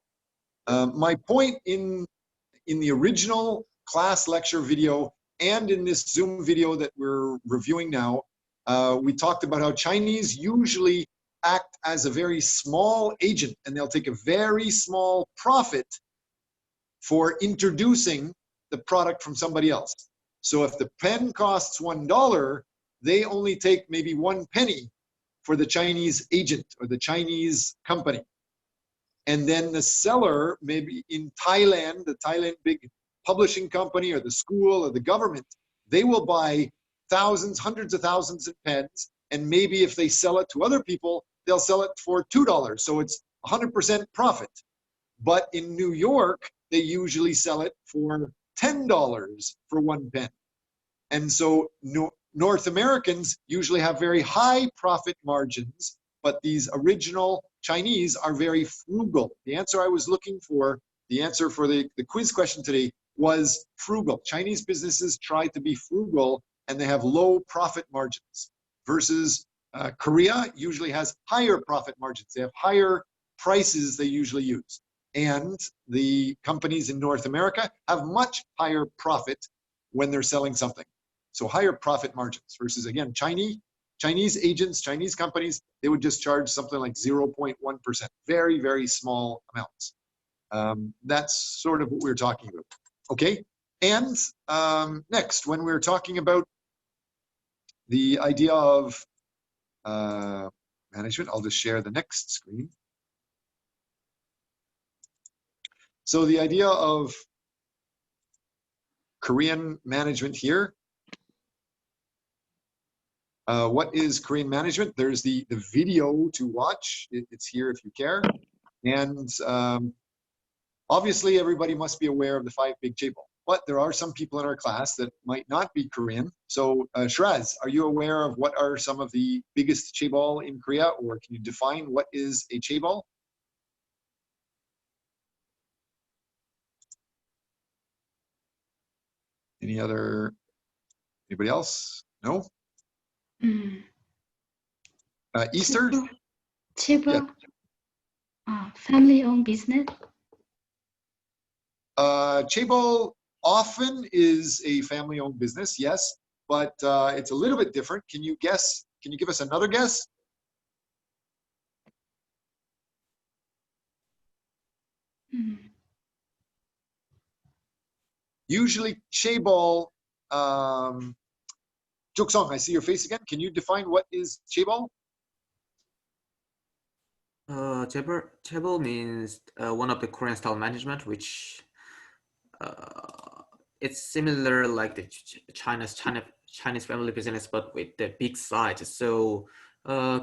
My point in the original class lecture video and in this Zoom video that we're reviewing now, we talked about how Chinese usually act as a very small agent, and they'll take a very small profit for introducing the product from somebody else. So if the pen costs $1, they only take maybe 1 penny for the Chinese agent or the Chinese company. And then the seller, maybe in Thailand, the Thailand big publishing company or the school or the government, they will buy thousands, hundreds of thousands of pens and maybe if they sell it to other people, they'll sell it for $2. So it's 100% profit. But in New York, they usually sell it for $10 for 1 pen. And so North Americans usually have very high profit margins, but these original Chinese are very frugal. The answer I was looking for, the answer for the quiz question today was frugal. Chinese businesses try to be frugal and they have low profit margins versus Korea usually has higher profit margins. They have higher prices they usually use. And the companies in North America have much higher profit when they're selling something. So higher profit margins versus, again, Chinese agents, Chinese companies, they would just charge something like 0.1%, very, very small amounts. That's sort of what we're talking about. Okay, and next, when we're talking about the idea of management, I'll just share the next screen. So the idea of Korean management here. What is Korean management? There's the video to watch. It's here if you care. And obviously everybody must be aware of the 5 big chaebol. But there are some people in our class that might not be Korean. So Shraz, are you aware of what are some of the biggest chaebol in Korea, or can you define what is a chaebol? Anybody else? No? Easter? Chaebol, family-owned business. Chaebol often is a family-owned business, yes, but it's a little bit different. Can you guess? Can you give us another guess? Usually chaebol, Juksong, I see your face again. Can you define what is chaebol? Chaebol means one of the Korean style management, which it's similar like the Chinese family business, but with the big size. So the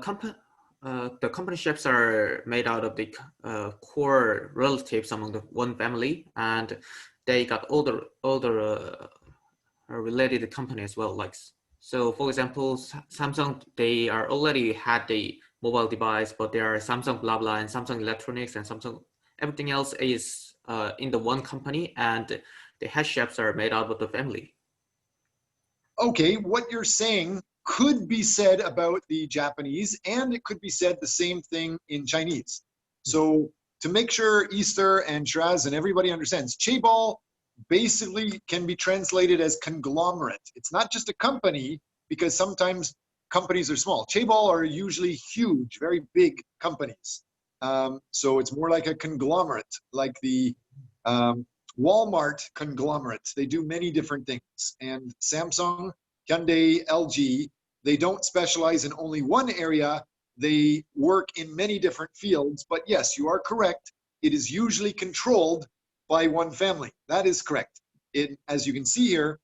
company chefs are made out of the core relatives among the one family, and they got all the related company as well. Like, so for example, Samsung, they are already had the mobile device, but there are Samsung blah blah and Samsung Electronics and Samsung, everything else is in the one company, and the head chefs are made out of the family. Okay, what you're saying could be said about the Japanese, and it could be said the same thing in Chinese. So to make sure Easter and Shraz and everybody understands, chaebol basically can be translated as conglomerate. It's not just a company, because sometimes companies are small. Chaebol are usually huge, very big companies. So it's more like a conglomerate, like the Walmart conglomerate. They do many different things. And Samsung, Hyundai, LG, they don't specialize in only one area. They work in many different fields. But yes, you are correct. It is usually controlled by one family. That is correct. As you can see here,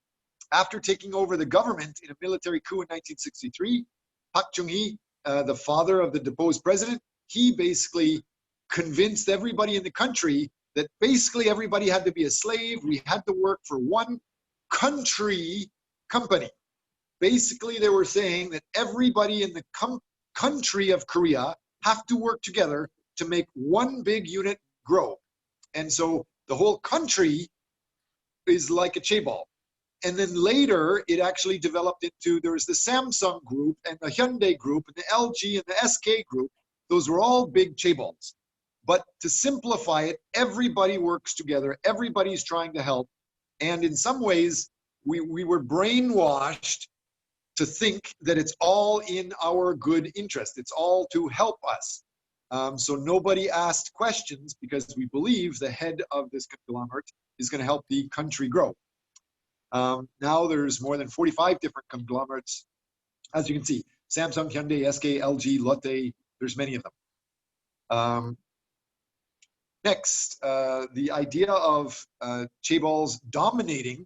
after taking over the government in a military coup in 1963, Park Chung-hee, the father of the deposed president, he basically convinced everybody in the country that basically everybody had to be a slave. We had to work for one country company. Basically, they were saying that everybody in the country of Korea have to work together to make one big unit grow. And so the whole country is like a chaebol. And then later, it actually developed into, there was the Samsung group and the Hyundai group and the LG and the SK group. Those were all big chaebols. But to simplify it, everybody works together. Everybody's trying to help. And in some ways, we were brainwashed to think that it's all in our good interest. It's all to help us. So nobody asked questions because we believe the head of this conglomerate is going to help the country grow. Now there's more than 45 different conglomerates. As you can see, Samsung, Hyundai, SK, LG, Lotte, there's many of them. Next, the idea of chaebols dominating.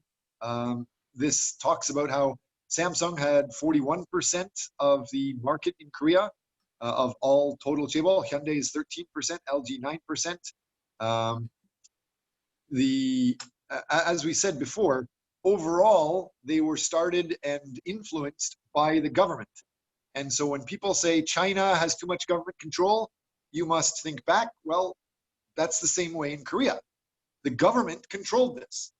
This talks about how Samsung had 41% of the market in Korea of all total chaebol. Hyundai is 13%, LG 9%. As we said before, overall, they were started and influenced by the government. And so when people say China has too much government control, you must think back, well, that's the same way in Korea. The government controlled this.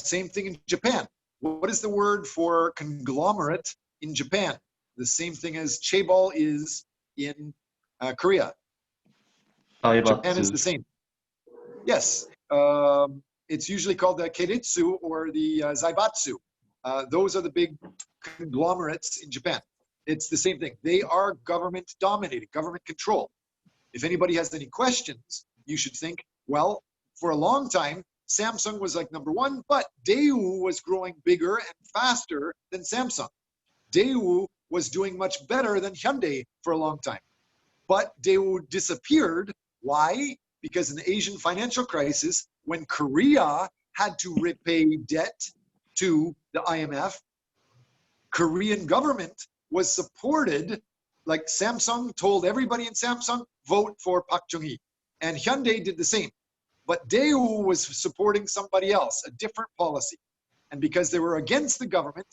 Same thing in Japan. What is the word for conglomerate in Japan? The same thing as chaebol is in Korea. Japan is the same. Yes. It's usually called the keiretsu or the zaibatsu. Those are the big conglomerates in Japan. It's the same thing. They are government dominated, government controlled. If anybody has any questions, you should think, well, for a long time, Samsung was like number one, but Daewoo was growing bigger and faster than Samsung. Daewoo was doing much better than Hyundai for a long time. But Daewoo disappeared. Why? Because in the Asian financial crisis, when Korea had to repay debt to the IMF, Korean government was supported, like Samsung told everybody in Samsung, vote for Park Chung-hee. And Hyundai did the same. But Daewoo was supporting somebody else, a different policy. And because they were against the government,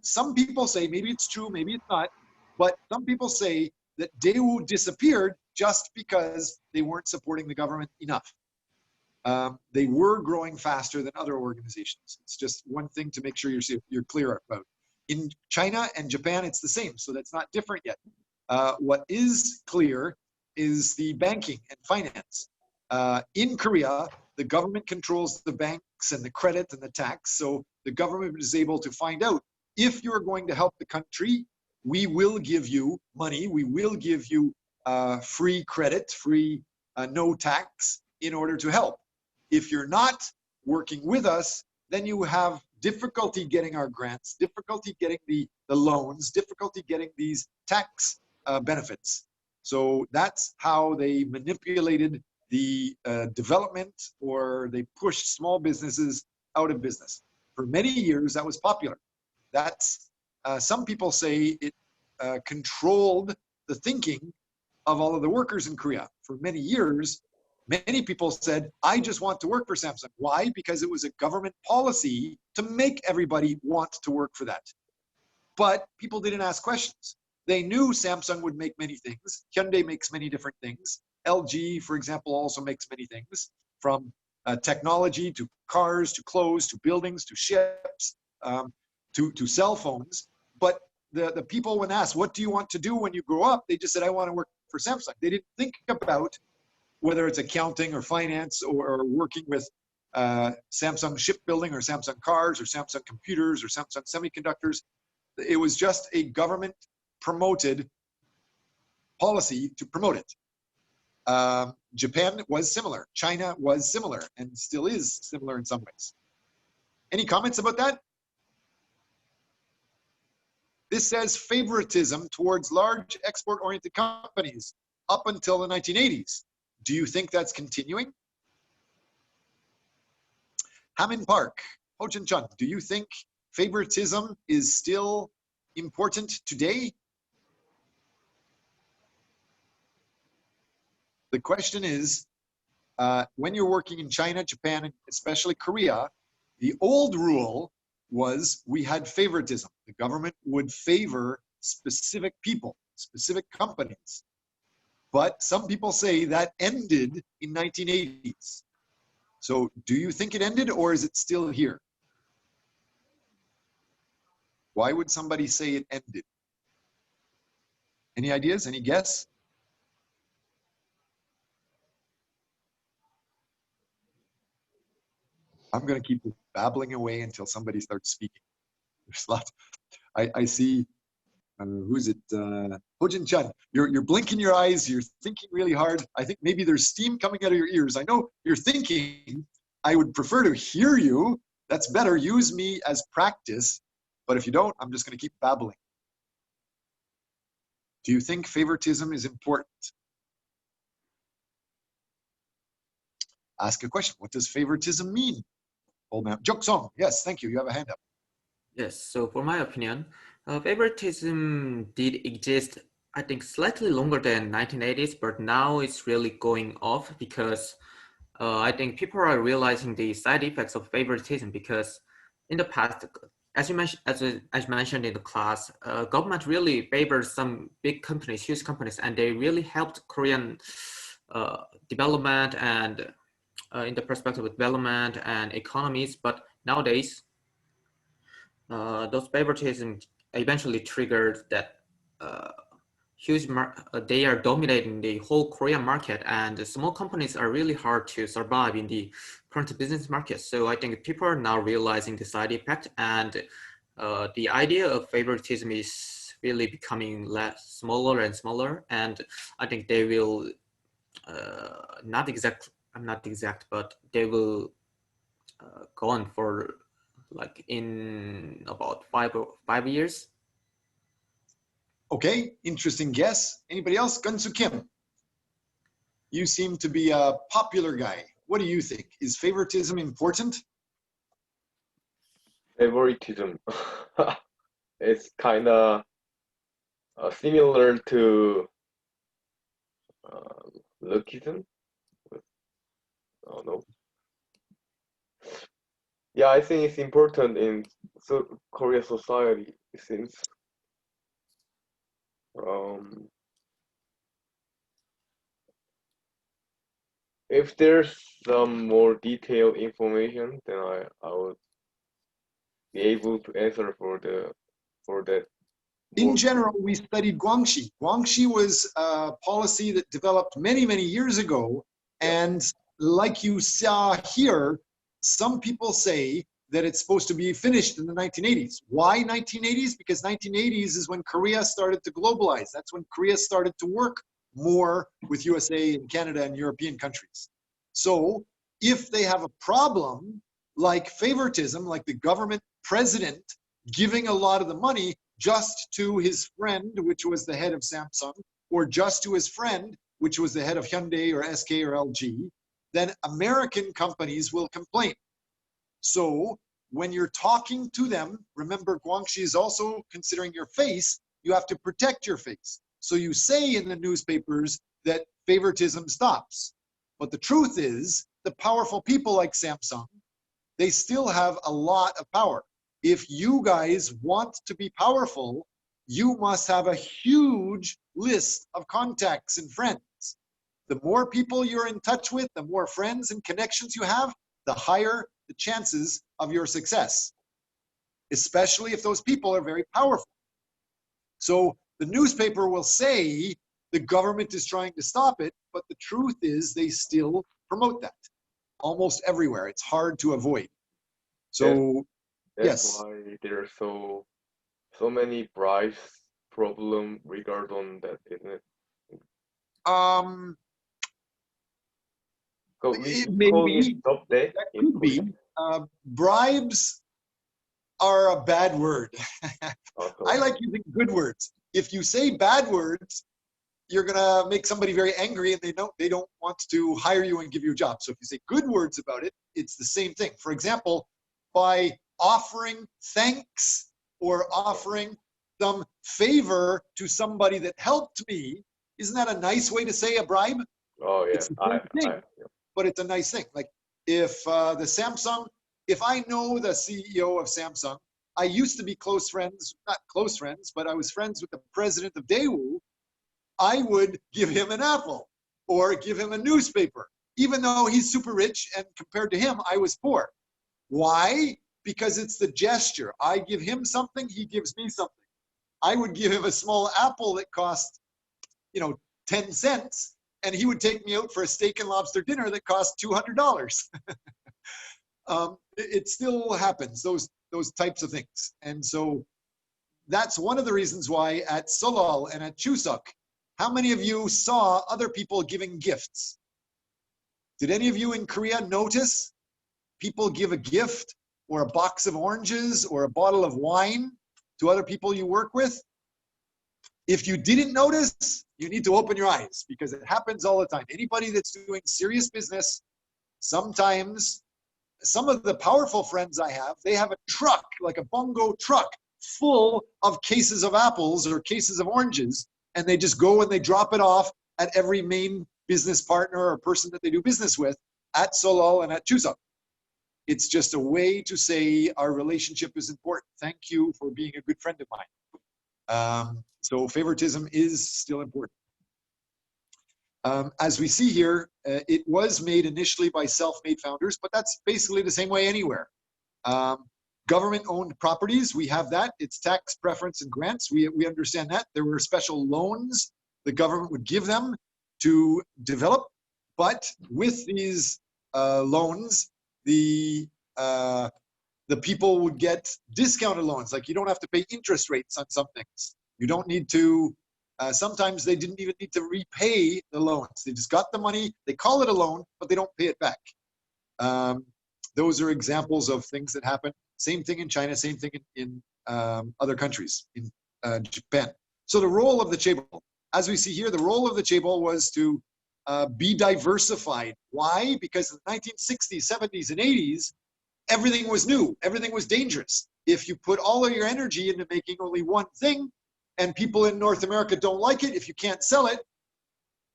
some people say, maybe it's true, maybe it's not, but some people say that Daewoo disappeared just because they weren't supporting the government enough. They were growing faster than other organizations. It's just one thing to make sure you're clear about. In China and Japan, it's the same, so that's not different yet. What is clear is the banking and finance. In Korea, the government controls the banks and the credit and the tax, so the government is able to find out if you're going to help the country, we will give you money, we will give you free credit, free no tax in order to help. If you're not working with us, then you have difficulty getting our grants, difficulty getting the loans, difficulty getting these tax benefits. So that's how they manipulated the development, or they pushed small businesses out of business. For many years, that was popular. That's some people say it controlled the thinking of all of the workers in Korea. For many years, many people said, I just want to work for Samsung. Why? Because it was a government policy to make everybody want to work for that. But people didn't ask questions. They knew Samsung would make many things. Hyundai makes many different things. LG, for example, also makes many things, from technology to cars to clothes to buildings to ships to cell phones. But the people, when asked, what do you want to do when you grow up? They just said, I want to work for Samsung. They didn't think about whether it's accounting or finance or working with Samsung shipbuilding or Samsung cars or Samsung computers or Samsung semiconductors. It was just a government promoted policy to promote it. Japan was similar. China was similar and still is similar in some ways. Any comments about that? This says favoritism towards large export-oriented companies up until the 1980s. Do you think that's continuing? Hamin Park, Ho Jin Chun, do you think favoritism is still important today? The question is, when you're working in China, Japan, and especially Korea, the old rule was we had favoritism. The government would favor specific people, specific companies. But some people say that ended in 1980s. So do you think it ended, or is it still here? Why would somebody say it ended? Any ideas? Any guess? I'm going to keep babbling away until somebody starts speaking. There's lots. I see. Who's it? Ho Jin Chun. You're blinking your eyes. You're thinking really hard. I think maybe there's steam coming out of your ears. I know you're thinking. I would prefer to hear you. That's better. Use me as practice. But if you don't, I'm just going to keep babbling. Do you think favoritism is important? Ask a question. What does favoritism mean? Old man. Jok Song. Yes, thank you. You have a hand up. Yes, so for my opinion, favoritism did exist, I think, slightly longer than 1980s, but now it's really going off because I think people are realizing the side effects of favoritism because in the past, as you mentioned, as mentioned in the class, government really favors some big companies, huge companies, and they really helped Korean development and in the perspective of development and economies. But nowadays, those favoritism eventually triggered that uh, they are dominating the whole Korean market, and the small companies are really hard to survive in the current business market. So I think people are now realizing the side effect, and the idea of favoritism is really becoming smaller and smaller. And I think they will not exact, but they will go on for like in about 5 years. Okay, interesting guess. Anybody else? Gunsu Kim, you seem to be a popular guy. What do you think? Is favoritism important? Favoritism. It's kind of similar to lookism. I don't know. Yeah, I think it's important in Korea society since if there's some more detailed information, then I would be able to answer for that. In general, we studied Guangxi. Guangxi was a policy that developed many, many years ago. And like you saw here, some people say that it's supposed to be finished in the 1980s. Why 1980s? Because 1980s is when Korea started to globalize. That's when Korea started to work more with USA and Canada and European countries. So if they have a problem like favoritism, like the government president giving a lot of the money just to his friend, which was the head of Samsung, or just to his friend, which was the head of Hyundai or SK or LG, then American companies will complain. So when you're talking to them, remember Guangxi is also considering your face, you have to protect your face. So you say in the newspapers that favoritism stops. But the truth is, the powerful people like Samsung, they still have a lot of power. If you guys want to be powerful, you must have a huge list of contacts and friends. The more people you're in touch with, the more friends and connections you have, the higher the chances of your success, especially if those people are very powerful. So the newspaper will say the government is trying to stop it, but the truth is they still promote that almost everywhere. It's hard to avoid. So that's yes. why there are so many bribes problem regarding that, isn't it? It may be, that could be. Bribes are a bad word. I like using good words. If you say bad words, you're gonna make somebody very angry and they don't want to hire you and give you a job. So if you say good words about it, it's the same thing. For example, by offering thanks or offering some favor to somebody that helped me, isn't that a nice way to say a bribe? Oh yeah, It's the same thing, but it's a nice thing. Like if if I know the CEO of Samsung, I used to be close friends, not close friends, but I was friends with the president of Daewoo, I would give him an apple or give him a newspaper, even though he's super rich and compared to him, I was poor. Why? Because it's the gesture. I give him something, he gives me something. I would give him a small apple that cost, 10 cents, and he would take me out for a steak and lobster dinner that cost $200. It still happens, those types of things. And so that's one of the reasons why at Solal and at Chuseok, how many of you saw other people giving gifts? Did any of you in Korea notice people give a gift or a box of oranges or a bottle of wine to other people you work with? If you didn't notice, you need to open your eyes because it happens all the time. Anybody that's doing serious business, sometimes some of the powerful friends I have, they have a truck, like a bongo truck, full of cases of apples or cases of oranges, and they just go and they drop it off at every main business partner or person that they do business with at Solol and at Chuseok. It's just a way to say our relationship is important. Thank you for being a good friend of mine. So favoritism is still important. As we see here, it was made initially by self-made founders, but that's basically the same way anywhere. Government-owned properties, we have that. It's tax preference and grants. We understand that. There were special loans the government would give them to develop, but with these loans, the people would get discounted loans. Like you don't have to pay interest rates on some things. You don't need to. Sometimes they didn't even need to repay the loans. They just got the money. They call it a loan, but they don't pay it back. Those are examples of things that happen. Same thing in China. Same thing in other countries, in Japan. So the role of the chaebol, as we see here, the role of the chaebol was to be diversified. Why? Because in the 1960s, 70s, and 80s, everything was new. Everything was dangerous. If you put all of your energy into making only one thing, and people in North America don't like it, if you can't sell it,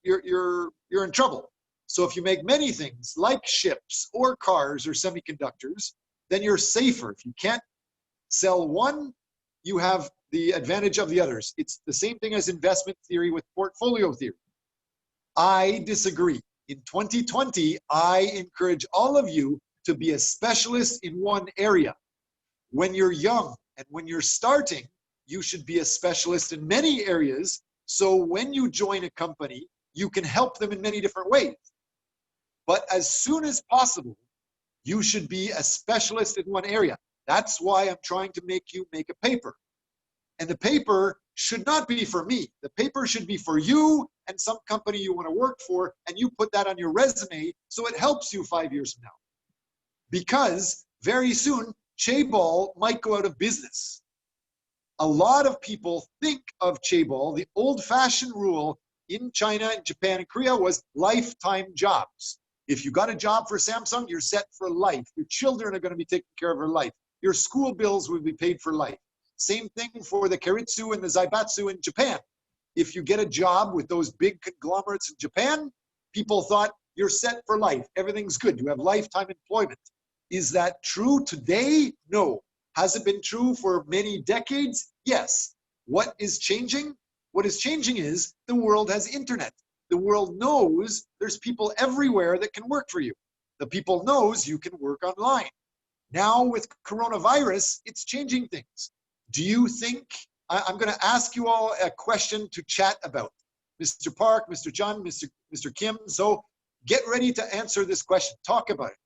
you're in trouble. So if you make many things like ships or cars or semiconductors, then you're safer. If you can't sell one, you have the advantage of the others. It's the same thing as investment theory with portfolio theory. I disagree. In 2020, I encourage all of you to be a specialist in one area. When you're young and when you're starting, you should be a specialist in many areas. So when you join a company, you can help them in many different ways. But as soon as possible, you should be a specialist in one area. That's why I'm trying to make you make a paper. And the paper should not be for me. The paper should be for you and some company you want to work for, and you put that on your resume so it helps you 5 years from now. Because very soon, chaebol might go out of business. A lot of people think of chaebol, the old-fashioned rule in China, Japan, and Korea was lifetime jobs. If you got a job for Samsung, you're set for life. Your children are going to be taken care of for life. Your school bills will be paid for life. Same thing for the Keiretsu and the Zaibatsu in Japan. If you get a job with those big conglomerates in Japan, people thought you're set for life. Everything's good. You have lifetime employment. Is that true today? No. Has it been true for many decades? Yes. What is changing? What is changing is the world has internet. The world knows there's people everywhere that can work for you. The people knows you can work online. Now with coronavirus, it's changing things. Do you think, I'm going to ask you all a question to chat about. Mr. Park, Mr. John, Mr. Kim, so get ready to answer this question. Talk about it.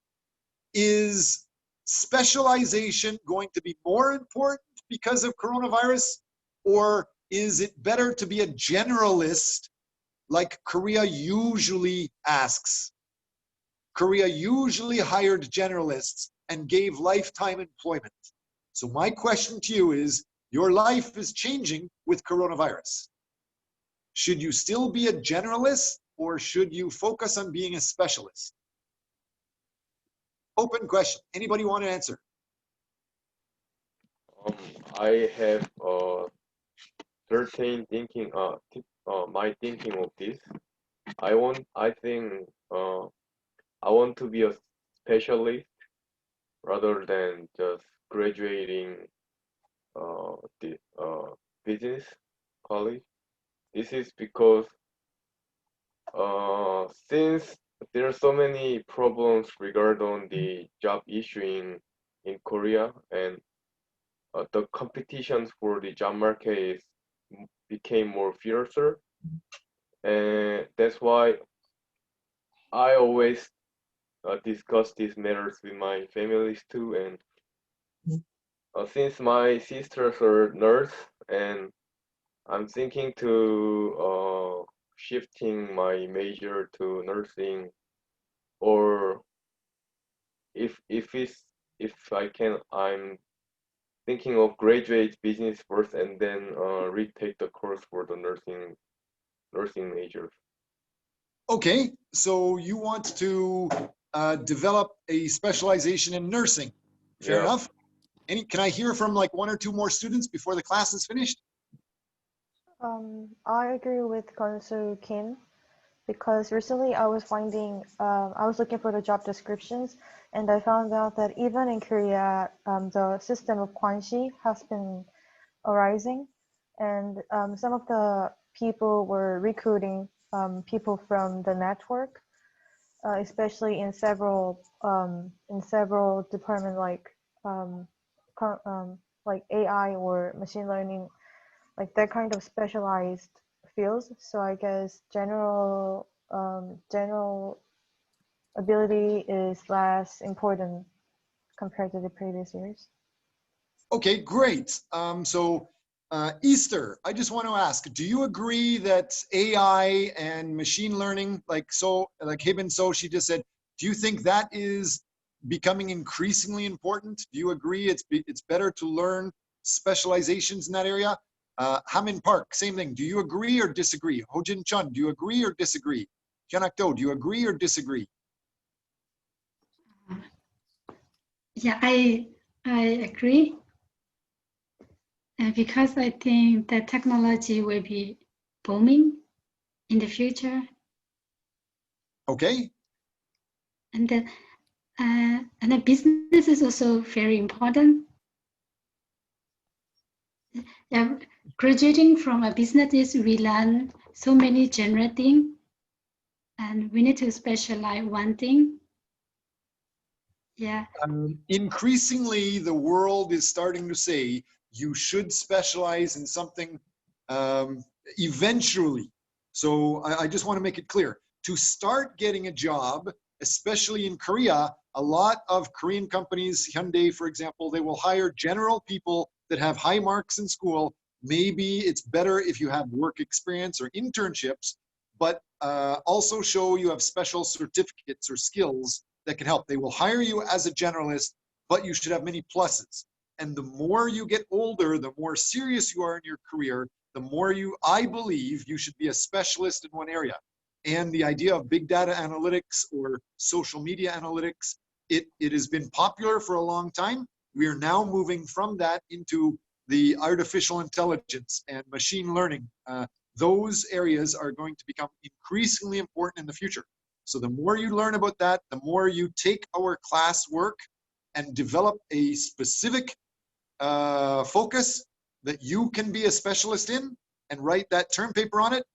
Is specialization going to be more important because of coronavirus? Or is it better to be a generalist like Korea usually asks? Korea usually hired generalists and gave lifetime employment. So my question to you is, your life is changing with coronavirus. Should you still be a generalist or should you focus on being a specialist? Open question. Anybody want to answer? I have certain thinking. My thinking of this. I want to be a specialist rather than just graduating the business college. This is because since there are so many problems regarding the job issuing in Korea, and the competitions for the job market became more fiercer, and that's why I always discuss these matters with my families too. And since my sisters are nurse, and I'm thinking to shifting my major to nursing, or if I can, I'm thinking of graduate business first and then retake the course for the nursing major. Okay, so you want to develop a specialization in nursing. Fair Yeah. enough. Can I hear from like 1 or 2 more students before the class is finished? I agree with Konsu Kim because recently I was looking for the job descriptions, and I found out that even in Korea, the system of Kwanshi has been arising, and some of the people were recruiting people from the network, especially in several departments like AI or machine learning, like that kind of specialized fields. So I guess general ability is less important compared to the previous years. Okay, great. Easter, I just want to ask, do you agree that AI and machine learning, like Hibin So, she just said, do you think that is becoming increasingly important? Do you agree it's better to learn specializations in that area? Hamin Park, same thing. Do you agree or disagree? Hojin Chun, do you agree or disagree? Hyunak Do, do you agree or disagree? Yeah, I agree. Because I think that technology will be booming in the future. Okay. And the business is also very important. Yeah, graduating from a business, we learn so many general things, and we need to specialize one thing. Yeah. Increasingly, the world is starting to say you should specialize in something eventually. So I just want to make it clear. To start getting a job, especially in Korea, a lot of Korean companies, Hyundai, for example, they will hire general people that have high marks in school. Maybe it's better if you have work experience or internships, but also show you have special certificates or skills that can help. They will hire you as a generalist, but you should have many pluses. And the more you get older, the more serious you are in your career, the more I believe you should be a specialist in one area. And the idea of big data analytics or social media analytics, it has been popular for a long time. We are now moving from that into the artificial intelligence and machine learning. Those areas are going to become increasingly important in the future. So the more you learn about that, the more you take our classwork and develop a specific focus that you can be a specialist in and write that term paper on it,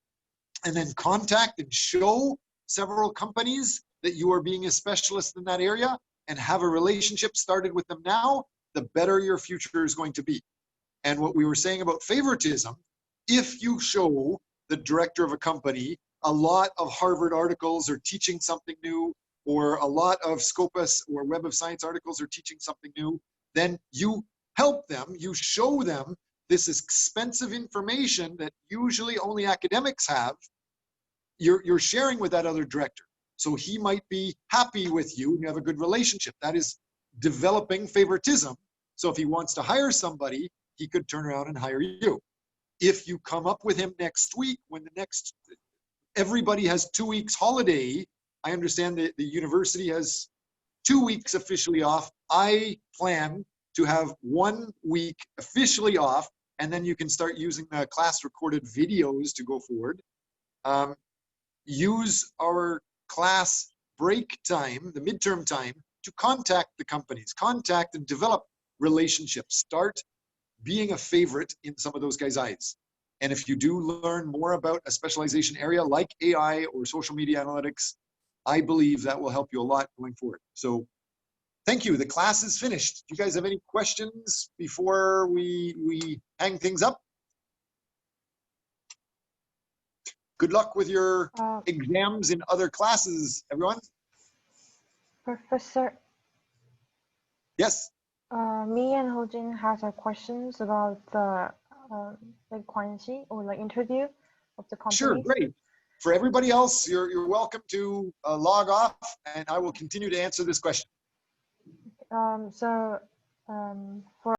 and then contact and show several companies that you are being a specialist in that area and have a relationship started with them now, the better your future is going to be. And what we were saying about favoritism, if you show the director of a company a lot of Harvard articles or teaching something new, or a lot of Scopus or Web of Science articles or teaching something new, then you help them, you show them this expensive information that usually only academics have, you're sharing with that other director. So he might be happy with you and you have a good relationship. That is developing favoritism. So if he wants to hire somebody, he could turn around and hire you. If you come up with him next week, when everybody has 2 weeks holiday, I understand that the university has 2 weeks officially off. I plan to have 1 week officially off, and then you can start using the class recorded videos to go forward. Use our class break time, the midterm time, to contact the companies, contact and develop relationships. Start being a favorite in some of those guys' eyes. And if you do learn more about a specialization area like AI or social media analytics, I believe that will help you a lot going forward. So thank you. The class is finished. Do you guys have any questions before we hang things up? Good luck with your exams in other classes, everyone. Professor, Yes. me and Hojin has our questions about the like Kwanshi or like interview of the company. Sure, great. For everybody else, you're welcome to log off, and I will continue to answer this question. For